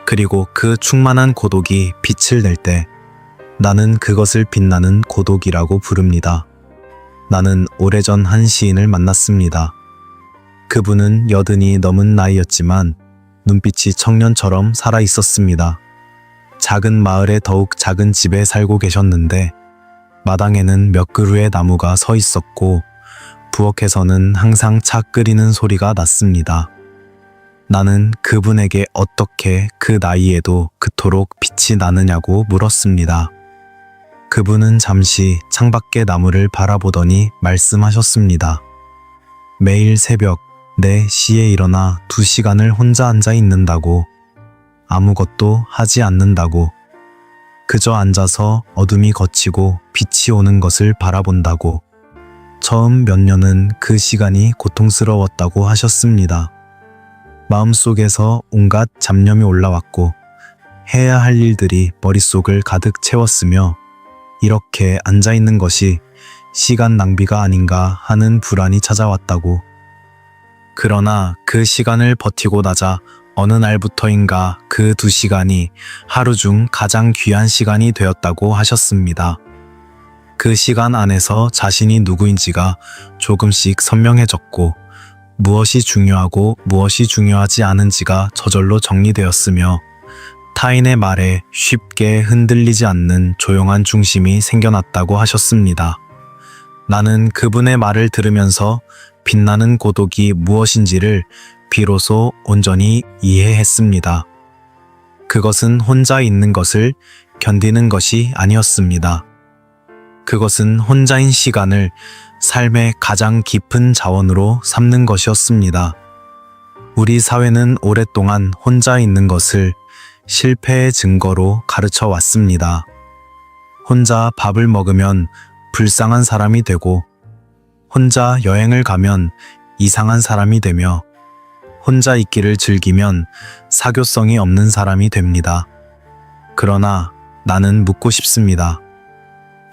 A: 그리고 그 충만한 고독이 빛을 낼 때 나는 그것을 빛나는 고독이라고 부릅니다. 나는 오래전 한 시인을 만났습니다. 그분은 80이 넘은 나이였지만 눈빛이 청년처럼 살아 있었습니다. 작은 마을의 더욱 작은 집에 살고 계셨는데 마당에는 몇 그루의 나무가 서 있었고 부엌에서는 항상 차 끓이는 소리가 났습니다. 나는 그분에게 어떻게 그 나이에도 그토록 빛이 나느냐고 물었습니다. 그분은 잠시 창밖의 나무를 바라보더니 말씀하셨습니다. 매일 새벽 4시에 일어나 2시간을 혼자 앉아 있는다고. 아무것도 하지 않는다고. 그저 앉아서 어둠이 걷히고 빛이 오는 것을 바라본다고. 처음 몇 년은 그 시간이 고통스러웠다고 하셨습니다. 마음속에서 온갖 잡념이 올라왔고 해야 할 일들이 머릿속을 가득 채웠으며 이렇게 앉아있는 것이 시간 낭비가 아닌가 하는 불안이 찾아왔다고. 그러나 그 시간을 버티고 나자 어느 날부터인가 그 2시간이 하루 중 가장 귀한 시간이 되었다고 하셨습니다. 그 시간 안에서 자신이 누구인지가 조금씩 선명해졌고 무엇이 중요하고 무엇이 중요하지 않은지가 저절로 정리되었으며 타인의 말에 쉽게 흔들리지 않는 조용한 중심이 생겨났다고 하셨습니다. 나는 그분의 말을 들으면서 빛나는 고독이 무엇인지를 비로소 온전히 이해했습니다. 그것은 혼자 있는 것을 견디는 것이 아니었습니다. 그것은 혼자인 시간을 삶의 가장 깊은 자원으로 삼는 것이었습니다. 우리 사회는 오랫동안 혼자 있는 것을 실패의 증거로 가르쳐 왔습니다. 혼자 밥을 먹으면 불쌍한 사람이 되고, 혼자 여행을 가면 이상한 사람이 되며, 혼자 있기를 즐기면 사교성이 없는 사람이 됩니다. 그러나 나는 묻고 싶습니다.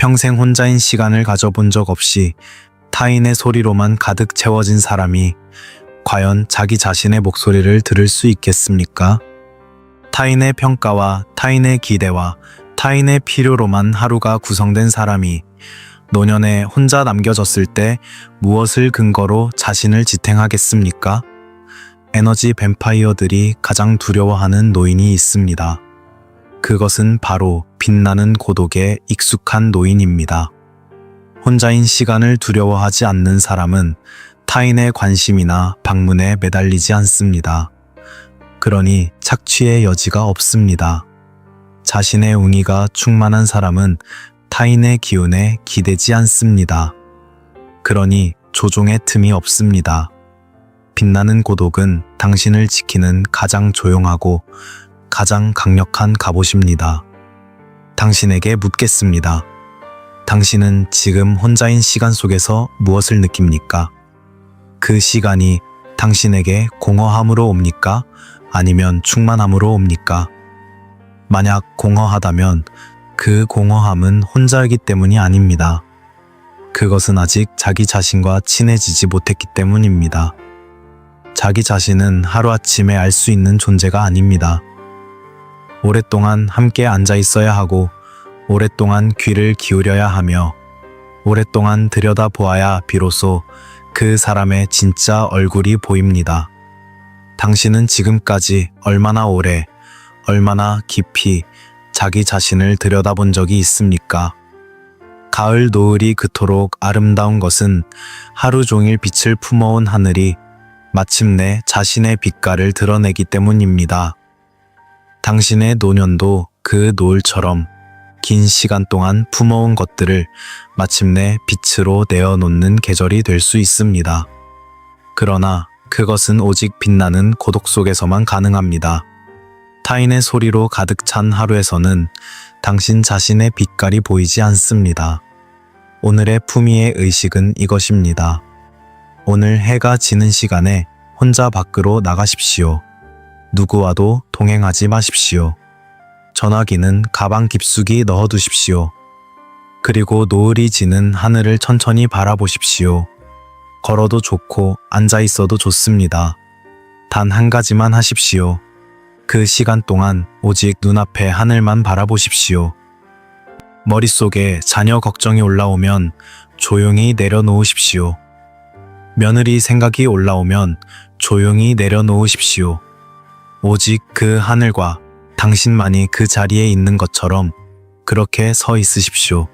A: 평생 혼자인 시간을 가져본 적 없이 타인의 소리로만 가득 채워진 사람이 과연 자기 자신의 목소리를 들을 수 있겠습니까? 타인의 평가와 타인의 기대와 타인의 필요로만 하루가 구성된 사람이 노년에 혼자 남겨졌을 때 무엇을 근거로 자신을 지탱하겠습니까? 에너지 뱀파이어들이 가장 두려워하는 노인이 있습니다. 그것은 바로 빛나는 고독에 익숙한 노인입니다. 혼자인 시간을 두려워하지 않는 사람은 타인의 관심이나 방문에 매달리지 않습니다. 그러니 착취의 여지가 없습니다. 자신의 웅이가 충만한 사람은 타인의 기운에 기대지 않습니다. 그러니 조종의 틈이 없습니다. 빛나는 고독은 당신을 지키는 가장 조용하고 가장 강력한 갑옷입니다. 당신에게 묻겠습니다. 당신은 지금 혼자인 시간 속에서 무엇을 느낍니까? 그 시간이 당신에게 공허함으로 옵니까? 아니면 충만함으로 옵니까? 만약 공허하다면 그 공허함은 혼자이기 때문이 아닙니다. 그것은 아직 자기 자신과 친해지지 못했기 때문입니다. 자기 자신은 하루아침에 알 수 있는 존재가 아닙니다. 오랫동안 함께 앉아 있어야 하고, 오랫동안 귀를 기울여야 하며, 오랫동안 들여다보아야 비로소 그 사람의 진짜 얼굴이 보입니다. 당신은 지금까지 얼마나 오래, 얼마나 깊이 자기 자신을 들여다본 적이 있습니까? 가을 노을이 그토록 아름다운 것은 하루 종일 빛을 품어온 하늘이 마침내 자신의 빛깔을 드러내기 때문입니다. 당신의 노년도 그 노을처럼 긴 시간 동안 품어온 것들을 마침내 빛으로 내어놓는 계절이 될 수 있습니다. 그러나 그것은 오직 빛나는 고독 속에서만 가능합니다. 타인의 소리로 가득 찬 하루에서는 당신 자신의 빛깔이 보이지 않습니다. 오늘의 품위의 의식은 이것입니다. 오늘 해가 지는 시간에 혼자 밖으로 나가십시오. 누구와도 동행하지 마십시오. 전화기는 가방 깊숙이 넣어두십시오. 그리고 노을이 지는 하늘을 천천히 바라보십시오. 걸어도 좋고 앉아 있어도 좋습니다. 단 한 가지만 하십시오. 그 시간 동안 오직 눈앞의 하늘만 바라보십시오. 머릿속에 자녀 걱정이 올라오면 조용히 내려놓으십시오. 며느리 생각이 올라오면 조용히 내려놓으십시오. 오직 그 하늘과 당신만이 그 자리에 있는 것처럼 그렇게 서 있으십시오.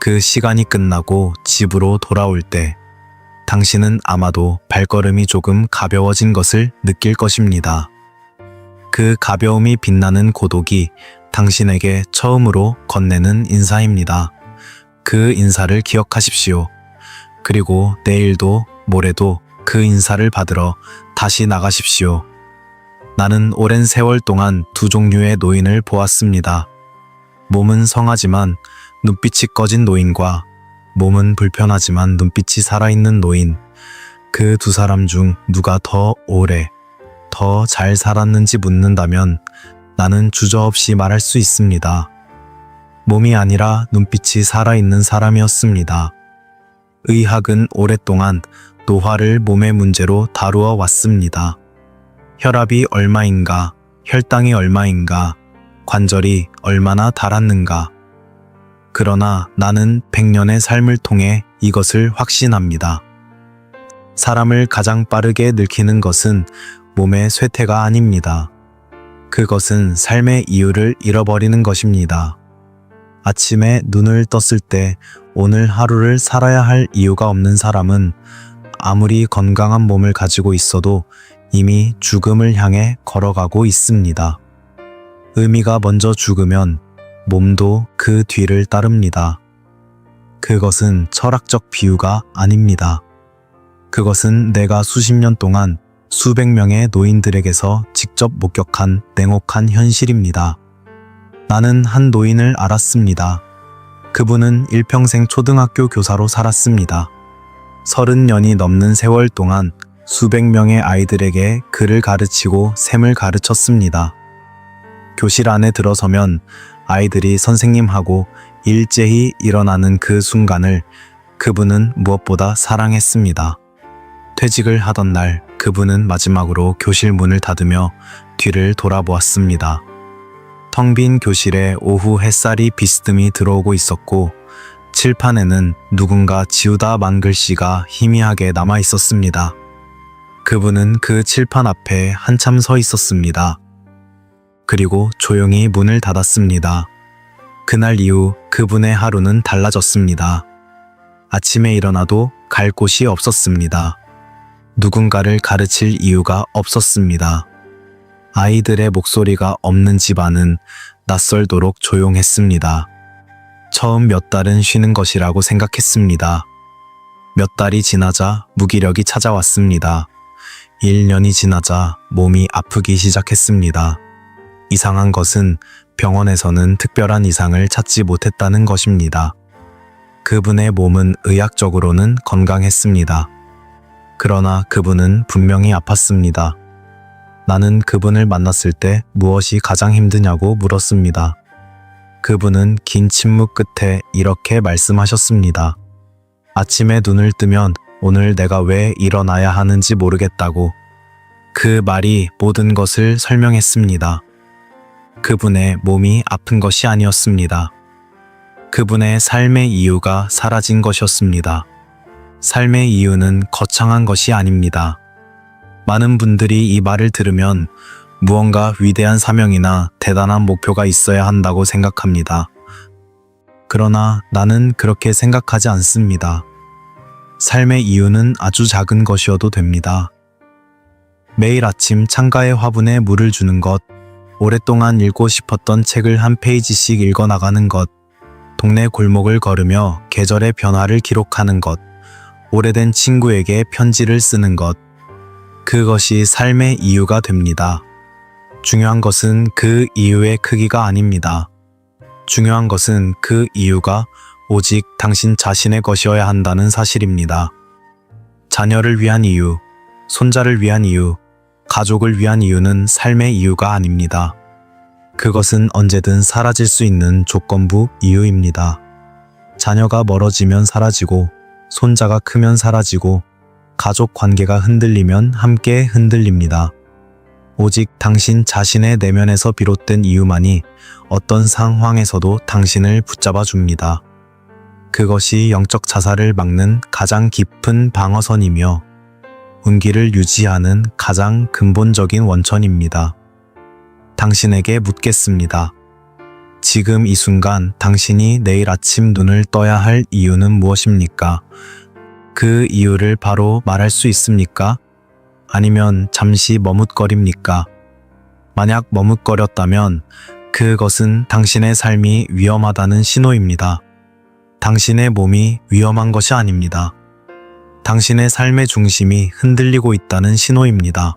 A: 그 시간이 끝나고 집으로 돌아올 때 당신은 아마도 발걸음이 조금 가벼워진 것을 느낄 것입니다. 그 가벼움이 빛나는 고독이 당신에게 처음으로 건네는 인사입니다. 그 인사를 기억하십시오. 그리고 내일도 모레도 그 인사를 받으러 다시 나가십시오. 나는 오랜 세월 동안 두 종류의 노인을 보았습니다. 몸은 성하지만 눈빛이 꺼진 노인과 몸은 불편하지만 눈빛이 살아있는 노인. 그 두 사람 중 누가 더 오래, 더 잘 살았는지 묻는다면 나는 주저없이 말할 수 있습니다. 몸이 아니라 눈빛이 살아있는 사람이었습니다. 의학은 오랫동안 노화를 몸의 문제로 다루어 왔습니다. 혈압이 얼마인가, 혈당이 얼마인가, 관절이 얼마나 닳았는가. 그러나 나는 100년의 삶을 통해 이것을 확신합니다. 사람을 가장 빠르게 늙히는 것은 몸의 쇠퇴가 아닙니다. 그것은 삶의 이유를 잃어버리는 것입니다. 아침에 눈을 떴을 때 오늘 하루를 살아야 할 이유가 없는 사람은 아무리 건강한 몸을 가지고 있어도 이미 죽음을 향해 걸어가고 있습니다. 의미가 먼저 죽으면 몸도 그 뒤를 따릅니다. 그것은 철학적 비유가 아닙니다. 그것은 내가 수십 년 동안 수백 명의 노인들에게서 직접 목격한 냉혹한 현실입니다. 나는 한 노인을 알았습니다. 그분은 일평생 초등학교 교사로 살았습니다. 30년이 넘는 세월 동안 수백 명의 아이들에게 글을 가르치고 셈을 가르쳤습니다. 교실 안에 들어서면 아이들이 선생님하고 일제히 일어나는 그 순간을 그분은 무엇보다 사랑했습니다. 퇴직을 하던 날 그분은 마지막으로 교실 문을 닫으며 뒤를 돌아보았습니다. 텅 빈 교실에 오후 햇살이 비스듬히 들어오고 있었고 칠판에는 누군가 지우다 만 글씨가 희미하게 남아 있었습니다. 그분은 그 칠판 앞에 한참 서 있었습니다. 그리고 조용히 문을 닫았습니다. 그날 이후 그분의 하루는 달라졌습니다. 아침에 일어나도 갈 곳이 없었습니다. 누군가를 가르칠 이유가 없었습니다. 아이들의 목소리가 없는 집안은 낯설도록 조용했습니다. 처음 몇 달은 쉬는 것이라고 생각했습니다. 몇 달이 지나자 무기력이 찾아왔습니다. 1년이 지나자 몸이 아프기 시작했습니다. 이상한 것은 병원에서는 특별한 이상을 찾지 못했다는 것입니다. 그분의 몸은 의학적으로는 건강했습니다. 그러나 그분은 분명히 아팠습니다. 나는 그분을 만났을 때 무엇이 가장 힘드냐고 물었습니다. 그분은 긴 침묵 끝에 이렇게 말씀하셨습니다. 아침에 눈을 뜨면 오늘 내가 왜 일어나야 하는지 모르겠다고. 그 말이 모든 것을 설명했습니다. 그분의 몸이 아픈 것이 아니었습니다. 그분의 삶의 이유가 사라진 것이었습니다. 삶의 이유는 거창한 것이 아닙니다. 많은 분들이 이 말을 들으면 무언가 위대한 사명이나 대단한 목표가 있어야 한다고 생각합니다. 그러나 나는 그렇게 생각하지 않습니다. 삶의 이유는 아주 작은 것이어도 됩니다. 매일 아침 창가의 화분에 물을 주는 것, 오랫동안 읽고 싶었던 책을 한 페이지씩 읽어나가는 것, 동네 골목을 걸으며 계절의 변화를 기록하는 것, 오래된 친구에게 편지를 쓰는 것, 그것이 삶의 이유가 됩니다. 중요한 것은 그 이유의 크기가 아닙니다. 중요한 것은 그 이유가 오직 당신 자신의 것이어야 한다는 사실입니다. 자녀를 위한 이유, 손자를 위한 이유, 가족을 위한 이유는 삶의 이유가 아닙니다. 그것은 언제든 사라질 수 있는 조건부 이유입니다. 자녀가 멀어지면 사라지고, 손자가 크면 사라지고, 가족 관계가 흔들리면 함께 흔들립니다. 오직 당신 자신의 내면에서 비롯된 이유만이 어떤 상황에서도 당신을 붙잡아 줍니다. 그것이 영적 자살을 막는 가장 깊은 방어선이며 운기를 유지하는 가장 근본적인 원천입니다. 당신에게 묻겠습니다. 지금 이 순간 당신이 내일 아침 눈을 떠야 할 이유는 무엇입니까? 그 이유를 바로 말할 수 있습니까? 아니면 잠시 머뭇거립니까? 만약 머뭇거렸다면 그것은 당신의 삶이 위험하다는 신호입니다. 당신의 몸이 위험한 것이 아닙니다. 당신의 삶의 중심이 흔들리고 있다는 신호입니다.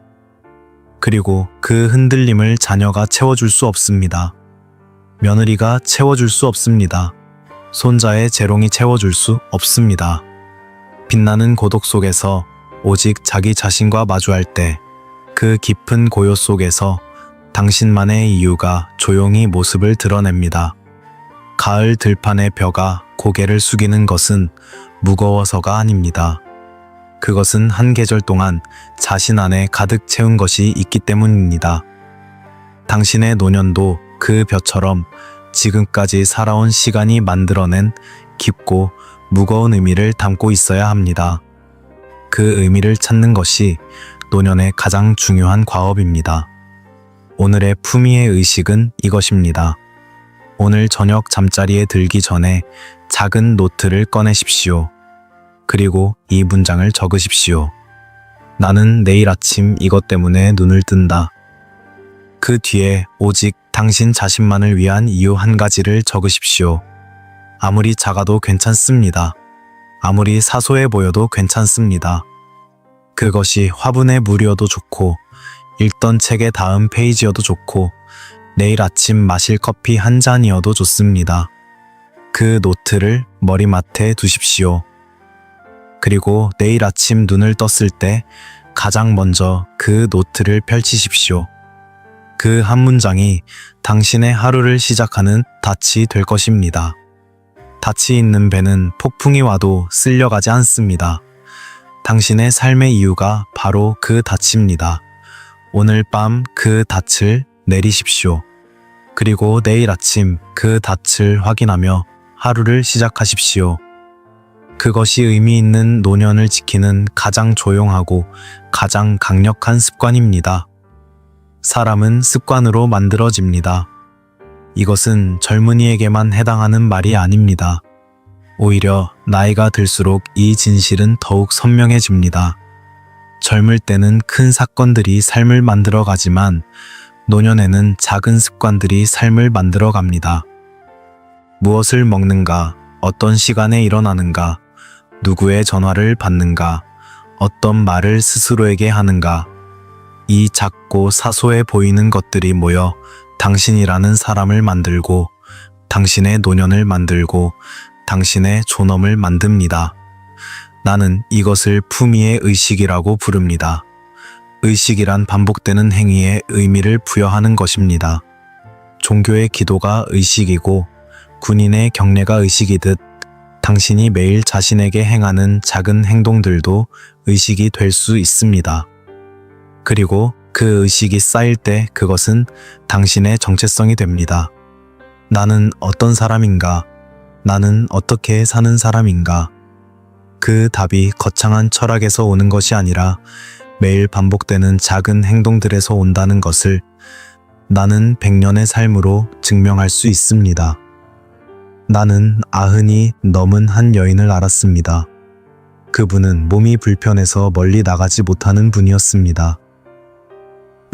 A: 그리고 그 흔들림을 자녀가 채워줄 수 없습니다. 며느리가 채워줄 수 없습니다. 손자의 재롱이 채워줄 수 없습니다. 빛나는 고독 속에서 오직 자기 자신과 마주할 때 그 깊은 고요 속에서 당신만의 이유가 조용히 모습을 드러냅니다. 가을 들판의 벼가 고개를 숙이는 것은 무거워서가 아닙니다. 그것은 한 계절 동안 자신 안에 가득 채운 것이 있기 때문입니다. 당신의 노년도 그 벼처럼 지금까지 살아온 시간이 만들어낸 깊고 무거운 의미를 담고 있어야 합니다. 그 의미를 찾는 것이 노년의 가장 중요한 과업입니다. 오늘의 품위의 의식은 이것입니다. 오늘 저녁 잠자리에 들기 전에 작은 노트를 꺼내십시오. 그리고 이 문장을 적으십시오. 나는 내일 아침 이것 때문에 눈을 뜬다. 그 뒤에 오직 당신 자신만을 위한 이유 한 가지를 적으십시오. 아무리 작아도 괜찮습니다. 아무리 사소해 보여도 괜찮습니다. 그것이 화분에 물이어도 좋고, 읽던 책의 다음 페이지여도 좋고, 내일 아침 마실 커피 한 잔이어도 좋습니다. 그 노트를 머리맡에 두십시오. 그리고 내일 아침 눈을 떴을 때 가장 먼저 그 노트를 펼치십시오. 그 한 문장이 당신의 하루를 시작하는 닻이 될 것입니다. 닻이 있는 배는 폭풍이 와도 쓸려가지 않습니다. 당신의 삶의 이유가 바로 그 닻입니다. 오늘 밤 그 닻을 내리십시오. 그리고 내일 아침 그 닻을 확인하며 하루를 시작하십시오. 그것이 의미 있는 노년을 지키는 가장 조용하고 가장 강력한 습관입니다. 사람은 습관으로 만들어집니다. 이것은 젊은이에게만 해당하는 말이 아닙니다. 오히려 나이가 들수록 이 진실은 더욱 선명해집니다. 젊을 때는 큰 사건들이 삶을 만들어가지만 노년에는 작은 습관들이 삶을 만들어갑니다. 무엇을 먹는가, 어떤 시간에 일어나는가, 누구의 전화를 받는가, 어떤 말을 스스로에게 하는가, 이 작고 사소해 보이는 것들이 모여 당신이라는 사람을 만들고 당신의 노년을 만들고 당신의 존엄을 만듭니다. 나는 이것을 품위의 의식이라고 부릅니다. 의식이란 반복되는 행위에 의미를 부여하는 것입니다. 종교의 기도가 의식이고 군인의 경례가 의식이듯 당신이 매일 자신에게 행하는 작은 행동들도 의식이 될 수 있습니다. 그리고 그 의식이 쌓일 때 그것은 당신의 정체성이 됩니다. 나는 어떤 사람인가? 나는 어떻게 사는 사람인가? 그 답이 거창한 철학에서 오는 것이 아니라 매일 반복되는 작은 행동들에서 온다는 것을 나는 100년의 삶으로 증명할 수 있습니다. 나는 90이 넘은 한 여인을 알았습니다. 그분은 몸이 불편해서 멀리 나가지 못하는 분이었습니다.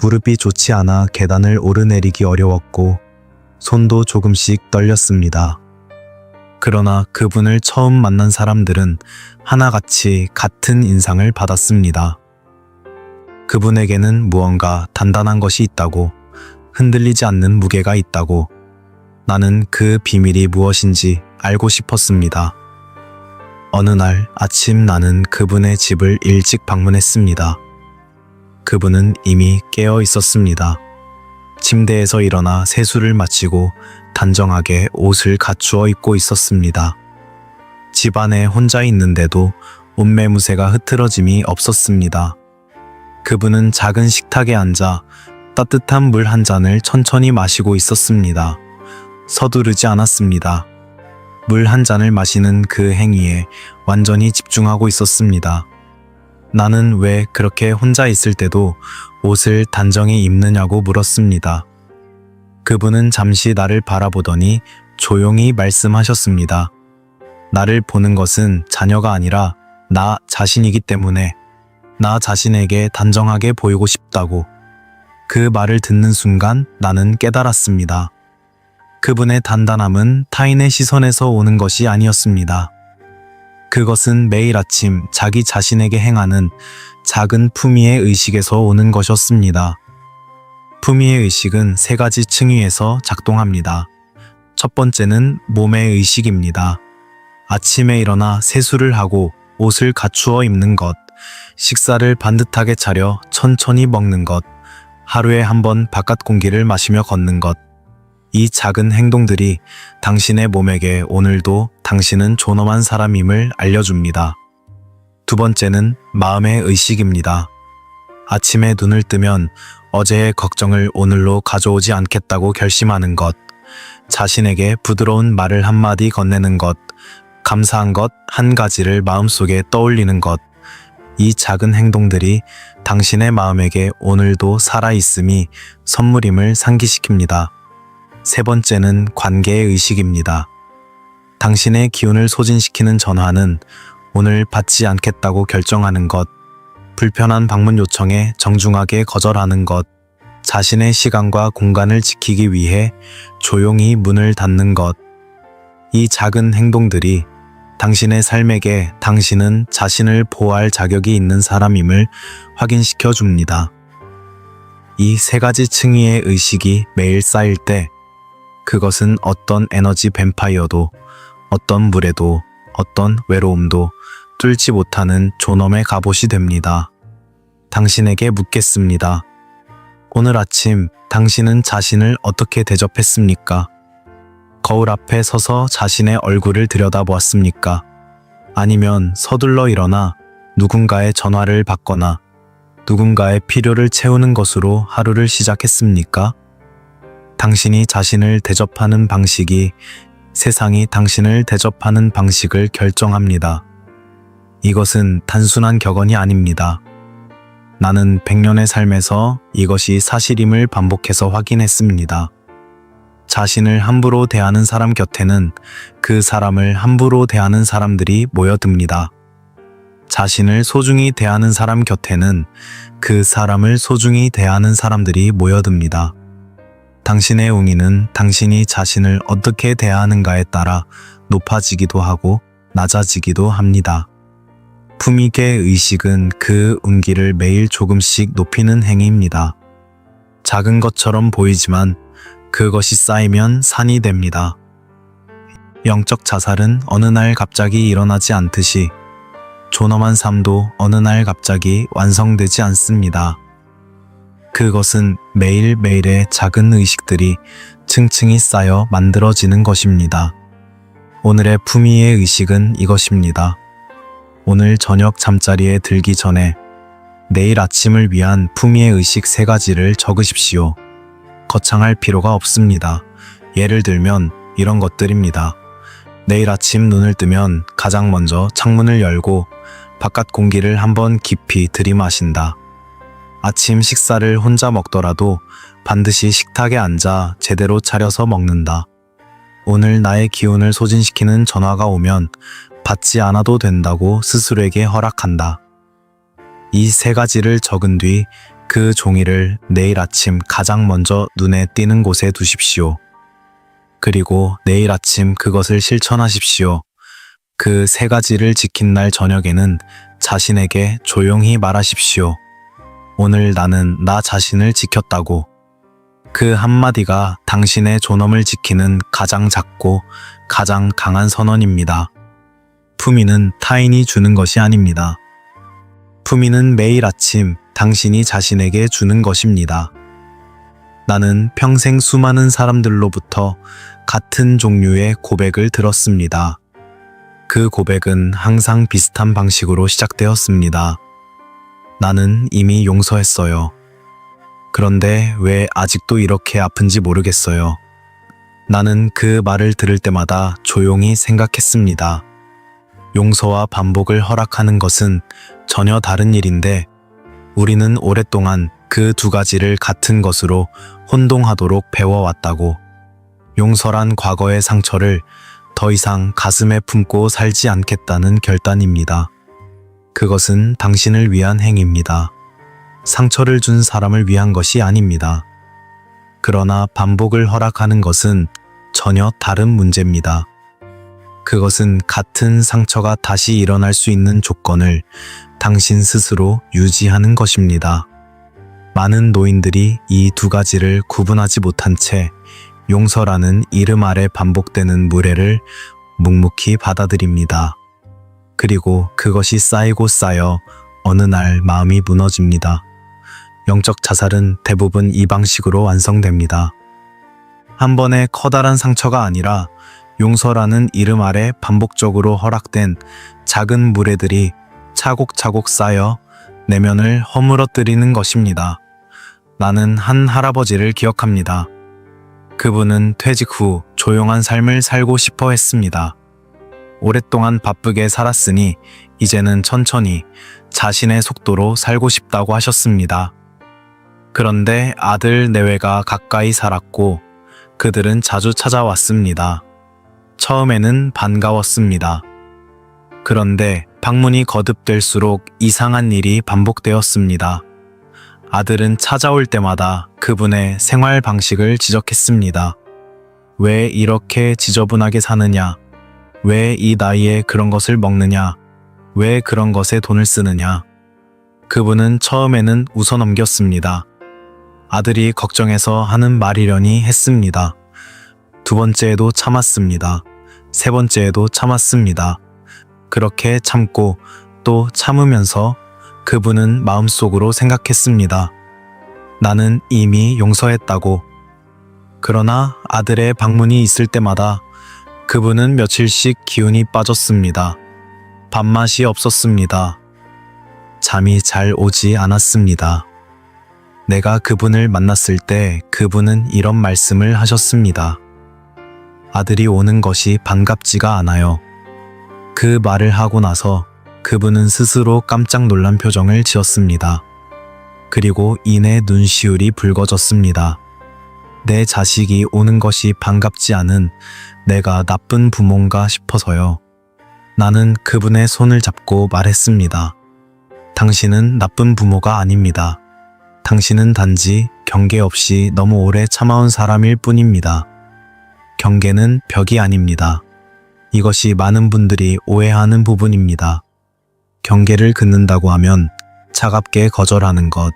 A: 무릎이 좋지 않아 계단을 오르내리기 어려웠고 손도 조금씩 떨렸습니다. 그러나 그분을 처음 만난 사람들은 하나같이 같은 인상을 받았습니다. 그분에게는 무언가 단단한 것이 있다고, 흔들리지 않는 무게가 있다고, 나는 그 비밀이 무엇인지 알고 싶었습니다. 어느 날 아침 나는 그분의 집을 일찍 방문했습니다. 그분은 이미 깨어 있었습니다. 침대에서 일어나 세수를 마치고 단정하게 옷을 갖추어 입고 있었습니다. 집안에 혼자 있는데도 옷매무새가 흐트러짐이 없었습니다. 그분은 작은 식탁에 앉아 따뜻한 물 한 잔을 천천히 마시고 있었습니다. 서두르지 않았습니다. 물 한 잔을 마시는 그 행위에 완전히 집중하고 있었습니다. 나는 왜 그렇게 혼자 있을 때도 옷을 단정히 입느냐고 물었습니다. 그분은 잠시 나를 바라보더니 조용히 말씀하셨습니다. 나를 보는 것은 자녀가 아니라 나 자신이기 때문에 나 자신에게 단정하게 보이고 싶다고. 그 말을 듣는 순간 나는 깨달았습니다. 그분의 단단함은 타인의 시선에서 오는 것이 아니었습니다. 그것은 매일 아침 자기 자신에게 행하는 작은 품위의 의식에서 오는 것이었습니다. 품위의 의식은 3가지 층위에서 작동합니다. 첫 번째는 몸의 의식입니다. 아침에 일어나 세수를 하고 옷을 갖추어 입는 것, 식사를 반듯하게 차려 천천히 먹는 것, 하루에 한 번 바깥 공기를 마시며 걷는 것. 이 작은 행동들이 당신의 몸에게 오늘도 당신은 존엄한 사람임을 알려줍니다. 두 번째는 마음의 의식입니다. 아침에 눈을 뜨면 어제의 걱정을 오늘로 가져오지 않겠다고 결심하는 것, 자신에게 부드러운 말을 한마디 건네는 것, 감사한 것 한 가지를 마음속에 떠올리는 것. 이 작은 행동들이 당신의 마음에게 오늘도 살아있음이 선물임을 상기시킵니다. 세 번째는 관계의 의식입니다. 당신의 기운을 소진시키는 전화는 오늘 받지 않겠다고 결정하는 것, 불편한 방문 요청에 정중하게 거절하는 것, 자신의 시간과 공간을 지키기 위해 조용히 문을 닫는 것. 이 작은 행동들이 당신의 삶에게 당신은 자신을 보호할 자격이 있는 사람임을 확인시켜 줍니다. 이 3가지 층위의 의식이 매일 쌓일 때 그것은 어떤 에너지 뱀파이어도, 어떤 물에도, 어떤 외로움도 뚫지 못하는 존엄의 갑옷이 됩니다. 당신에게 묻겠습니다. 오늘 아침 당신은 자신을 어떻게 대접했습니까? 거울 앞에 서서 자신의 얼굴을 들여다보았습니까? 아니면 서둘러 일어나 누군가의 전화를 받거나 누군가의 필요를 채우는 것으로 하루를 시작했습니까? 당신이 자신을 대접하는 방식이 세상이 당신을 대접하는 방식을 결정합니다. 이것은 단순한 격언이 아닙니다. 나는 100년의 삶에서 이것이 사실임을 반복해서 확인했습니다. 자신을 함부로 대하는 사람 곁에는 그 사람을 함부로 대하는 사람들이 모여듭니다. 자신을 소중히 대하는 사람 곁에는 그 사람을 소중히 대하는 사람들이 모여듭니다. 당신의 웅이는 당신이 자신을 어떻게 대하는가에 따라 높아지기도 하고 낮아지기도 합니다. 품위의 의식은 그 운기를 매일 조금씩 높이는 행위입니다. 작은 것처럼 보이지만 그것이 쌓이면 산이 됩니다. 영적 자살은 어느 날 갑자기 일어나지 않듯이 존엄한 삶도 어느 날 갑자기 완성되지 않습니다. 그것은 매일매일의 작은 의식들이 층층이 쌓여 만들어지는 것입니다. 오늘의 품위의 의식은 이것입니다. 오늘 저녁 잠자리에 들기 전에 내일 아침을 위한 품위의 의식 3가지를 적으십시오. 거창할 필요가 없습니다. 예를 들면 이런 것들입니다. 내일 아침 눈을 뜨면 가장 먼저 창문을 열고 바깥 공기를 한번 깊이 들이마신다. 아침 식사를 혼자 먹더라도 반드시 식탁에 앉아 제대로 차려서 먹는다. 오늘 나의 기운을 소진시키는 전화가 오면 받지 않아도 된다고 스스로에게 허락한다. 이 세 가지를 적은 뒤 그 종이를 내일 아침 가장 먼저 눈에 띄는 곳에 두십시오. 그리고 내일 아침 그것을 실천하십시오. 그 세 가지를 지킨 날 저녁에는 자신에게 조용히 말하십시오. 오늘 나는 나 자신을 지켰다고. 그 한마디가 당신의 존엄을 지키는 가장 작고 가장 강한 선언입니다. 품위는 타인이 주는 것이 아닙니다. 품위는 매일 아침 당신이 자신에게 주는 것입니다. 나는 평생 수많은 사람들로부터 같은 종류의 고백을 들었습니다. 그 고백은 항상 비슷한 방식으로 시작되었습니다. 나는 이미 용서했어요. 그런데 왜 아직도 이렇게 아픈지 모르겠어요. 나는 그 말을 들을 때마다 조용히 생각했습니다. 용서와 반복을 허락하는 것은 전혀 다른 일인데 우리는 오랫동안 그 두 가지를 같은 것으로 혼동하도록 배워왔다고. 용서란 과거의 상처를 더 이상 가슴에 품고 살지 않겠다는 결단입니다. 그것은 당신을 위한 행위입니다. 상처를 준 사람을 위한 것이 아닙니다. 그러나 반복을 허락하는 것은 전혀 다른 문제입니다. 그것은 같은 상처가 다시 일어날 수 있는 조건을 당신 스스로 유지하는 것입니다. 많은 노인들이 이 두 가지를 구분하지 못한 채 용서라는 이름 아래 반복되는 무례를 묵묵히 받아들입니다. 그리고 그것이 쌓이고 쌓여 어느 날 마음이 무너집니다. 영적 자살은 대부분 이 방식으로 완성됩니다. 한 번의 커다란 상처가 아니라 용서라는 이름 아래 반복적으로 허락된 작은 무례들이 차곡차곡 쌓여 내면을 허물어뜨리는 것입니다. 나는 한 할아버지를 기억합니다. 그분은 퇴직 후 조용한 삶을 살고 싶어 했습니다. 오랫동안 바쁘게 살았으니 이제는 천천히 자신의 속도로 살고 싶다고 하셨습니다. 그런데 아들 내외가 가까이 살았고 그들은 자주 찾아왔습니다. 처음에는 반가웠습니다. 그런데 방문이 거듭될수록 이상한 일이 반복되었습니다. 아들은 찾아올 때마다 그분의 생활 방식을 지적했습니다. 왜 이렇게 지저분하게 사느냐? 왜 이 나이에 그런 것을 먹느냐? 왜 그런 것에 돈을 쓰느냐? 그분은 처음에는 웃어넘겼습니다. 아들이 걱정해서 하는 말이려니 했습니다. 두 번째에도 참았습니다. 세 번째에도 참았습니다. 그렇게 참고 또 참으면서 그분은 마음속으로 생각했습니다. 나는 이미 용서했다고. 그러나 아들의 방문이 있을 때마다 그분은 며칠씩 기운이 빠졌습니다. 밥맛이 없었습니다. 잠이 잘 오지 않았습니다. 내가 그분을 만났을 때 그분은 이런 말씀을 하셨습니다. 아들이 오는 것이 반갑지가 않아요. 그 말을 하고 나서 그분은 스스로 깜짝 놀란 표정을 지었습니다. 그리고 이내 눈시울이 붉어졌습니다. 내 자식이 오는 것이 반갑지 않은 내가 나쁜 부모인가 싶어서요. 나는 그분의 손을 잡고 말했습니다. 당신은 나쁜 부모가 아닙니다. 당신은 단지 경계 없이 너무 오래 참아온 사람일 뿐입니다. 경계는 벽이 아닙니다. 이것이 많은 분들이 오해하는 부분입니다. 경계를 긋는다고 하면 차갑게 거절하는 것,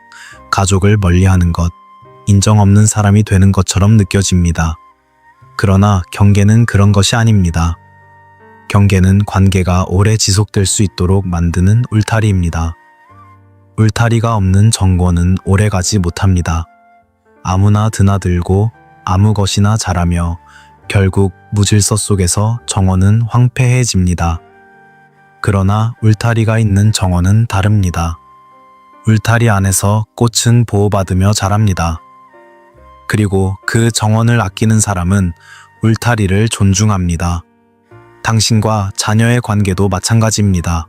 A: 가족을 멀리하는 것, 인정 없는 사람이 되는 것처럼 느껴집니다. 그러나 경계는 그런 것이 아닙니다. 경계는 관계가 오래 지속될 수 있도록 만드는 울타리입니다. 울타리가 없는 정권은 오래가지 못합니다. 아무나 드나들고 아무 것이나 잘하며 결국 무질서 속에서 정원은 황폐해집니다. 그러나 울타리가 있는 정원은 다릅니다. 울타리 안에서 꽃은 보호받으며 자랍니다. 그리고 그 정원을 아끼는 사람은 울타리를 존중합니다. 당신과 자녀의 관계도 마찬가지입니다.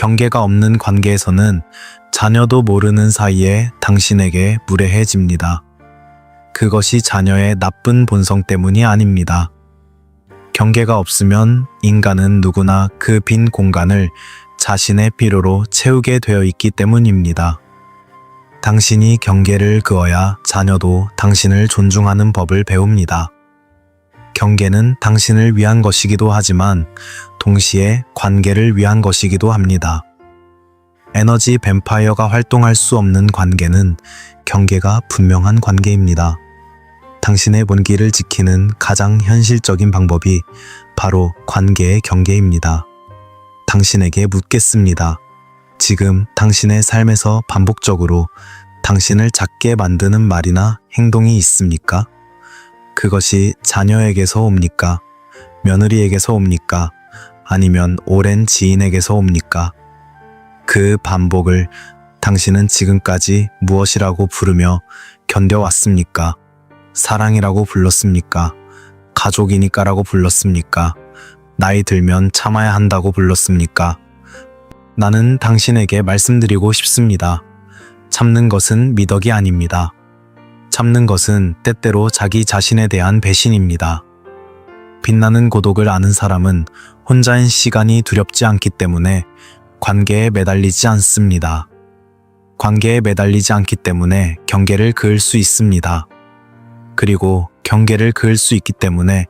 A: 경계가 없는 관계에서는 자녀도 모르는 사이에 당신에게 무례해집니다. 그것이 자녀의 나쁜 본성 때문이 아닙니다. 경계가 없으면 인간은 누구나 그 빈 공간을 자신의 필요로 채우게 되어 있기 때문입니다. 당신이 경계를 그어야 자녀도 당신을 존중하는 법을 배웁니다. 경계는 당신을 위한 것이기도 하지만 동시에 관계를 위한 것이기도 합니다. 에너지 뱀파이어가 활동할 수 없는 관계는 경계가 분명한 관계입니다. 당신의 본기를 지키는 가장 현실적인 방법이 바로 관계의 경계입니다. 당신에게 묻겠습니다. 지금 당신의 삶에서 반복적으로 당신을 작게 만드는 말이나 행동이 있습니까? 그것이 자녀에게서 옵니까? 며느리에게서 옵니까? 아니면 오랜 지인에게서 옵니까? 그 반복을 당신은 지금까지 무엇이라고 부르며 견뎌왔습니까? 사랑이라고 불렀습니까? 가족이니까라고 불렀습니까? 나이 들면 참아야 한다고 불렀습니까? 나는 당신에게 말씀드리고 싶습니다. 참는 것은 미덕이 아닙니다. 참는 것은 때때로 자기 자신에 대한 배신입니다. 빛나는 고독을 아는 사람은 혼자인 시간이 두렵지 않기 때문에 관계에 매달리지 않습니다. 관계에 매달리지 않기 때문에 경계를 그을 수 있습니다. 그리고 경계를 그을 수 있기 때문에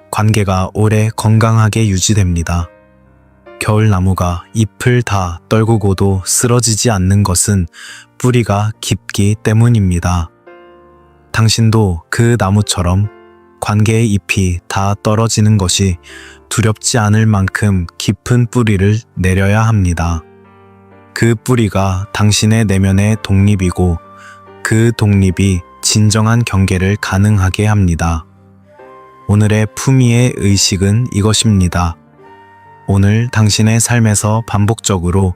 A: 관계가 오래 건강하게 유지됩니다. 겨울나무가 잎을 다 떨구고도 쓰러지지 않는 것은 뿌리가 깊기 때문입니다. 당신도 그 나무처럼 관계의 잎이 다 떨어지는 것이 두렵지 않을 만큼 깊은 뿌리를 내려야 합니다. 그 뿌리가 당신의 내면의 독립이고 그 독립이 진정한 경계를 가능하게 합니다. 오늘의 품위의 의식은 이것입니다. 오늘 당신의 삶에서 반복적으로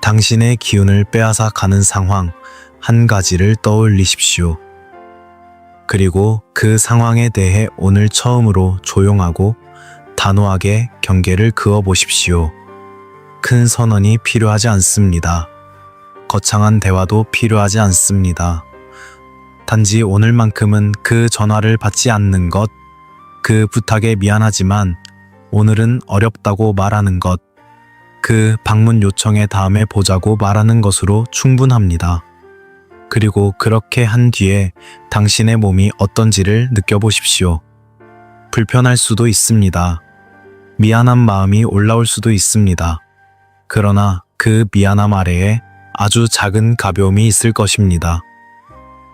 A: 당신의 기운을 빼앗아 가는 상황 한 가지를 떠올리십시오. 그리고 그 상황에 대해 오늘 처음으로 조용하고 단호하게 경계를 그어 보십시오. 큰 선언이 필요하지 않습니다. 거창한 대화도 필요하지 않습니다. 단지 오늘만큼은 그 전화를 받지 않는 것, 그 부탁에 미안하지만 오늘은 어렵다고 말하는 것, 그 방문 요청에 다음에 보자고 말하는 것으로 충분합니다. 그리고 그렇게 한 뒤에 당신의 몸이 어떤지를 느껴보십시오. 불편할 수도 있습니다. 미안한 마음이 올라올 수도 있습니다. 그러나 그 미안함 아래에 아주 작은 가벼움이 있을 것입니다.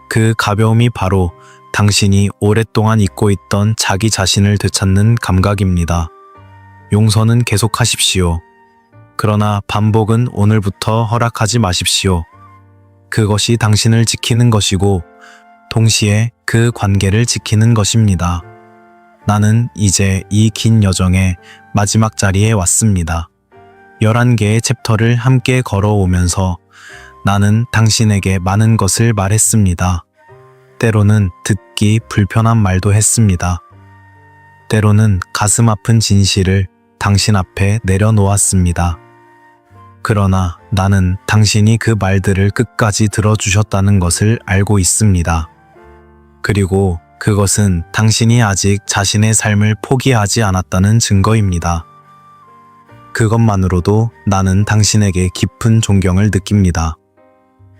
A: 그 가벼움이 바로 당신이 오랫동안 잊고 있던 자기 자신을 되찾는 감각입니다. 용서는 계속하십시오. 그러나 반복은 오늘부터 허락하지 마십시오. 그것이 당신을 지키는 것이고 동시에 그 관계를 지키는 것입니다. 나는 이제 이 긴 여정의 마지막 자리에 왔습니다. 11개의 챕터를 함께 걸어오면서 나는 당신에게 많은 것을 말했습니다. 때로는 듣기 불편한 말도 했습니다. 때로는 가슴 아픈 진실을 당신 앞에 내려놓았습니다. 그러나 나는 당신이 그 말들을 끝까지 들어주셨다는 것을 알고 있습니다. 그리고 그것은 당신이 아직 자신의 삶을 포기하지 않았다는 증거입니다. 그것만으로도 나는 당신에게 깊은 존경을 느낍니다.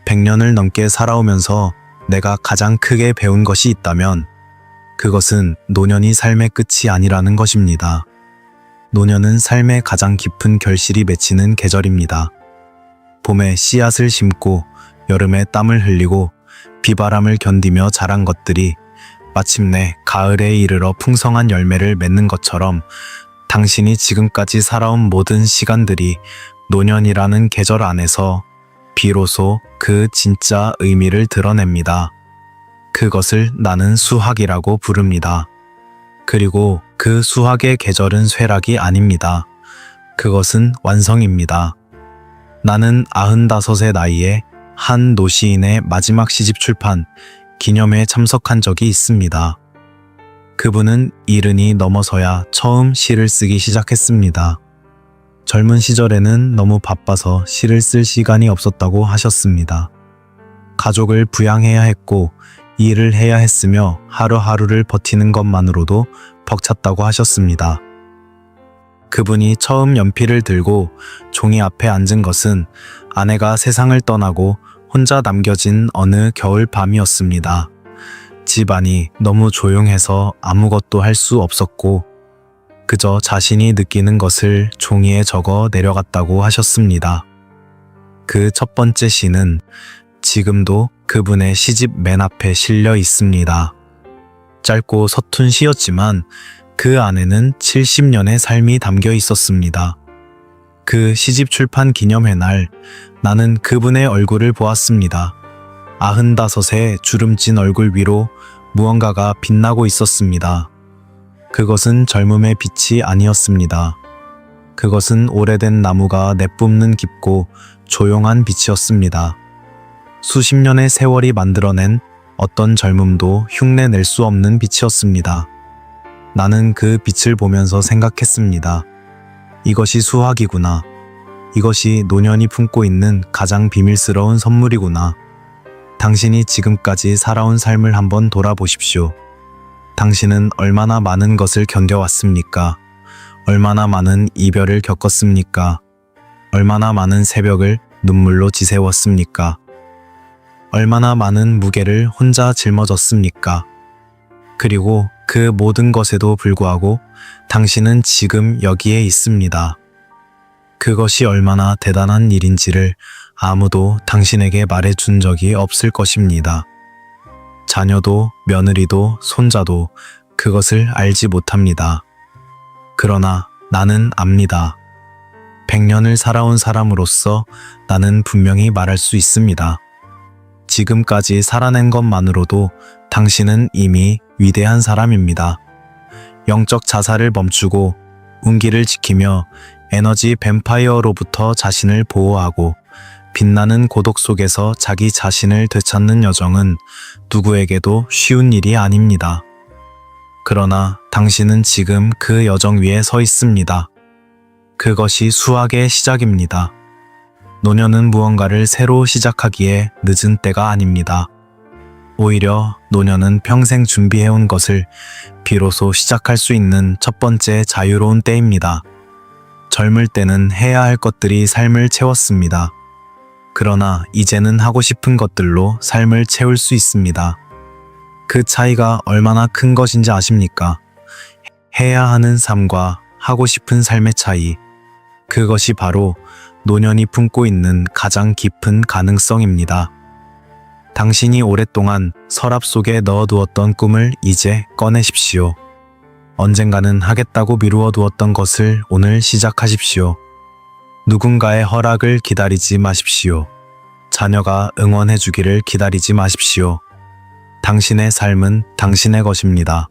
A: 100년을 넘게 살아오면서 내가 가장 크게 배운 것이 있다면 그것은 노년이 삶의 끝이 아니라는 것입니다. 노년은 삶의 가장 깊은 결실이 맺히는 계절입니다. 봄에 씨앗을 심고 여름에 땀을 흘리고 비바람을 견디며 자란 것들이 마침내 가을에 이르러 풍성한 열매를 맺는 것처럼 당신이 지금까지 살아온 모든 시간들이 노년이라는 계절 안에서 비로소 그 진짜 의미를 드러냅니다. 그것을 나는 수학이라고 부릅니다. 그리고 그 수학의 계절은 쇠락이 아닙니다. 그것은 완성입니다. 나는 95의 나이에 한 노시인의 마지막 시집 출판 기념회에 참석한 적이 있습니다. 그분은 70이 넘어서야 처음 시를 쓰기 시작했습니다. 젊은 시절에는 너무 바빠서 시를 쓸 시간이 없었다고 하셨습니다. 가족을 부양해야 했고 일을 해야 했으며 하루하루를 버티는 것만으로도 벅찼다고 하셨습니다. 그분이 처음 연필을 들고 종이 앞에 앉은 것은 아내가 세상을 떠나고 혼자 남겨진 어느 겨울 밤이었습니다. 집안이 너무 조용해서 아무것도 할 수 없었고 그저 자신이 느끼는 것을 종이에 적어 내려갔다고 하셨습니다. 그 첫 번째 시는 지금도 그분의 시집 맨 앞에 실려 있습니다. 짧고 서툰 시였지만 그 안에는 70년의 삶이 담겨 있었습니다. 그 시집 출판 기념회 날 나는 그분의 얼굴을 보았습니다. 95의 주름진 얼굴 위로 무언가가 빛나고 있었습니다. 그것은 젊음의 빛이 아니었습니다. 그것은 오래된 나무가 내뿜는 깊고 조용한 빛이었습니다. 수십 년의 세월이 만들어낸 어떤 젊음도 흉내낼 수 없는 빛이었습니다. 나는 그 빛을 보면서 생각했습니다. 이것이 수학이구나. 이것이 노년이 품고 있는 가장 비밀스러운 선물이구나. 당신이 지금까지 살아온 삶을 한번 돌아보십시오. 당신은 얼마나 많은 것을 견뎌왔습니까? 얼마나 많은 이별을 겪었습니까? 얼마나 많은 새벽을 눈물로 지새웠습니까? 얼마나 많은 무게를 혼자 짊어졌습니까? 그리고 그 모든 것에도 불구하고 당신은 지금 여기에 있습니다. 그것이 얼마나 대단한 일인지를 아무도 당신에게 말해준 적이 없을 것입니다. 자녀도 며느리도 손자도 그것을 알지 못합니다. 그러나 나는 압니다. 100년을 살아온 사람으로서 나는 분명히 말할 수 있습니다. 지금까지 살아낸 것만으로도 당신은 이미 위대한 사람입니다. 영적 자살을 멈추고 운기를 지키며 에너지 뱀파이어로부터 자신을 보호하고 빛나는 고독 속에서 자기 자신을 되찾는 여정은 누구에게도 쉬운 일이 아닙니다. 그러나 당신은 지금 그 여정 위에 서 있습니다. 그것이 수학의 시작입니다. 노년은 무언가를 새로 시작하기에 늦은 때가 아닙니다. 오히려 노년은 평생 준비해온 것을 비로소 시작할 수 있는 첫 번째 자유로운 때입니다. 젊을 때는 해야 할 것들이 삶을 채웠습니다. 그러나 이제는 하고 싶은 것들로 삶을 채울 수 있습니다. 그 차이가 얼마나 큰 것인지 아십니까? 해야 하는 삶과 하고 싶은 삶의 차이. 그것이 바로 노년이 품고 있는 가장 깊은 가능성입니다. 당신이 오랫동안 서랍 속에 넣어두었던 꿈을 이제 꺼내십시오. 언젠가는 하겠다고 미루어 두었던 것을 오늘 시작하십시오. 누군가의 허락을 기다리지 마십시오. 자녀가 응원해 주기를 기다리지 마십시오. 당신의 삶은 당신의 것입니다.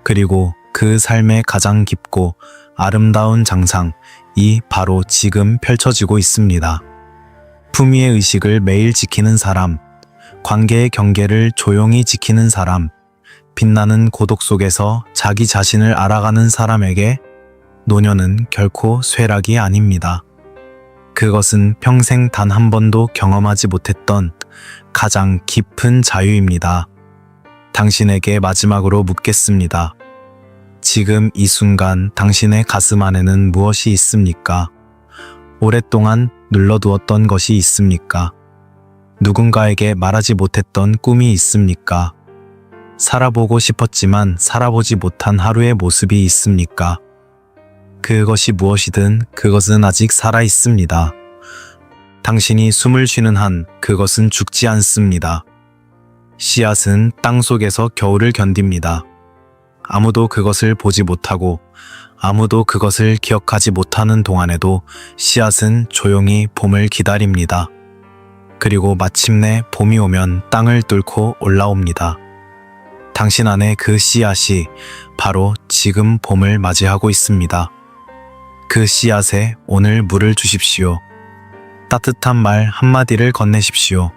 A: 그리고 그 삶의 가장 깊고 아름다운 장상이 바로 지금 펼쳐지고 있습니다. 품위의 의식을 매일 지키는 사람, 관계의 경계를 조용히 지키는 사람, 빛나는 고독 속에서 자기 자신을 알아가는 사람에게 노년은 결코 쇠락이 아닙니다. 그것은 평생 단 한 번도 경험하지 못했던 가장 깊은 자유입니다. 당신에게 마지막으로 묻겠습니다. 지금 이 순간 당신의 가슴 안에는 무엇이 있습니까? 오랫동안 눌러두었던 것이 있습니까? 누군가에게 말하지 못했던 꿈이 있습니까? 살아보고 싶었지만 살아보지 못한 하루의 모습이 있습니까? 그것이 무엇이든 그것은 아직 살아 있습니다. 당신이 숨을 쉬는 한 그것은 죽지 않습니다. 씨앗은 땅 속에서 겨울을 견딥니다. 아무도 그것을 보지 못하고 아무도 그것을 기억하지 못하는 동안에도 씨앗은 조용히 봄을 기다립니다. 그리고 마침내 봄이 오면 땅을 뚫고 올라옵니다. 당신 안에 그 씨앗이 바로 지금 봄을 맞이하고 있습니다. 그 씨앗에 오늘 물을 주십시오. 따뜻한 말 한마디를 건네십시오.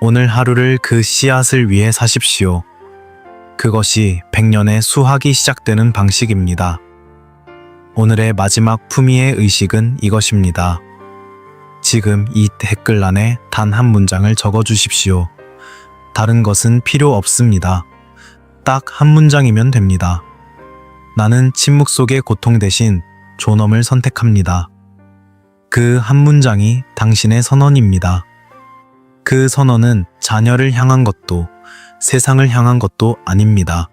A: 오늘 하루를 그 씨앗을 위해 사십시오. 그것이 100년의 수학이 시작되는 방식입니다. 오늘의 마지막 품위의 의식은 이것입니다. 지금 이 댓글란에 단 한 문장을 적어 주십시오. 다른 것은 필요 없습니다. 딱 한 문장이면 됩니다. 나는 침묵 속의 고통 대신 존엄을 선택합니다. 그 한 문장이 당신의 선언입니다. 그 선언은 자녀를 향한 것도 세상을 향한 것도 아닙니다.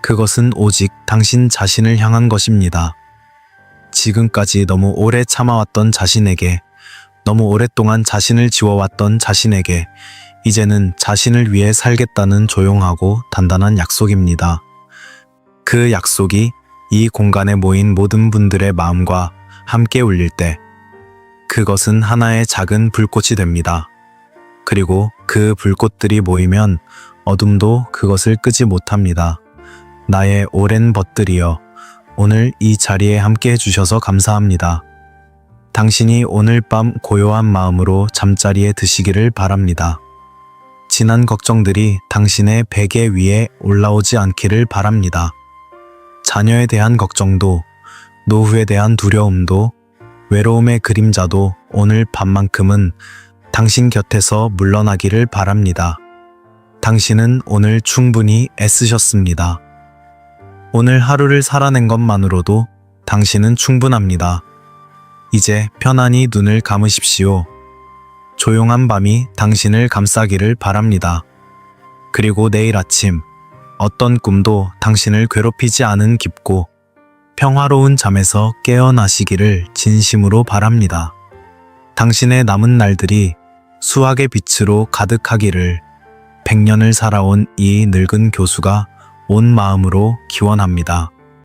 A: 그것은 오직 당신 자신을 향한 것입니다. 지금까지 너무 오래 참아왔던 자신에게, 너무 오랫동안 자신을 지워왔던 자신에게 이제는 자신을 위해 살겠다는 조용하고 단단한 약속입니다. 그 약속이 이 공간에 모인 모든 분들의 마음과 함께 울릴 때 그것은 하나의 작은 불꽃이 됩니다. 그리고 그 불꽃들이 모이면 어둠도 그것을 끄지 못합니다. 나의 오랜 벗들이여, 오늘 이 자리에 함께 해주셔서 감사합니다. 당신이 오늘 밤 고요한 마음으로 잠자리에 드시기를 바랍니다. 지난 걱정들이 당신의 베개 위에 올라오지 않기를 바랍니다. 자녀에 대한 걱정도, 노후에 대한 두려움도, 외로움의 그림자도 오늘 밤만큼은 당신 곁에서 물러나기를 바랍니다. 당신은 오늘 충분히 애쓰셨습니다. 오늘 하루를 살아낸 것만으로도 당신은 충분합니다. 이제 편안히 눈을 감으십시오. 조용한 밤이 당신을 감싸기를 바랍니다. 그리고 내일 아침 어떤 꿈도 당신을 괴롭히지 않은 깊고 평화로운 잠에서 깨어나시기를 진심으로 바랍니다. 당신의 남은 날들이 수학의 빛으로 가득하기를 100년을 살아온 이 늙은 교수가 온 마음으로 기원합니다.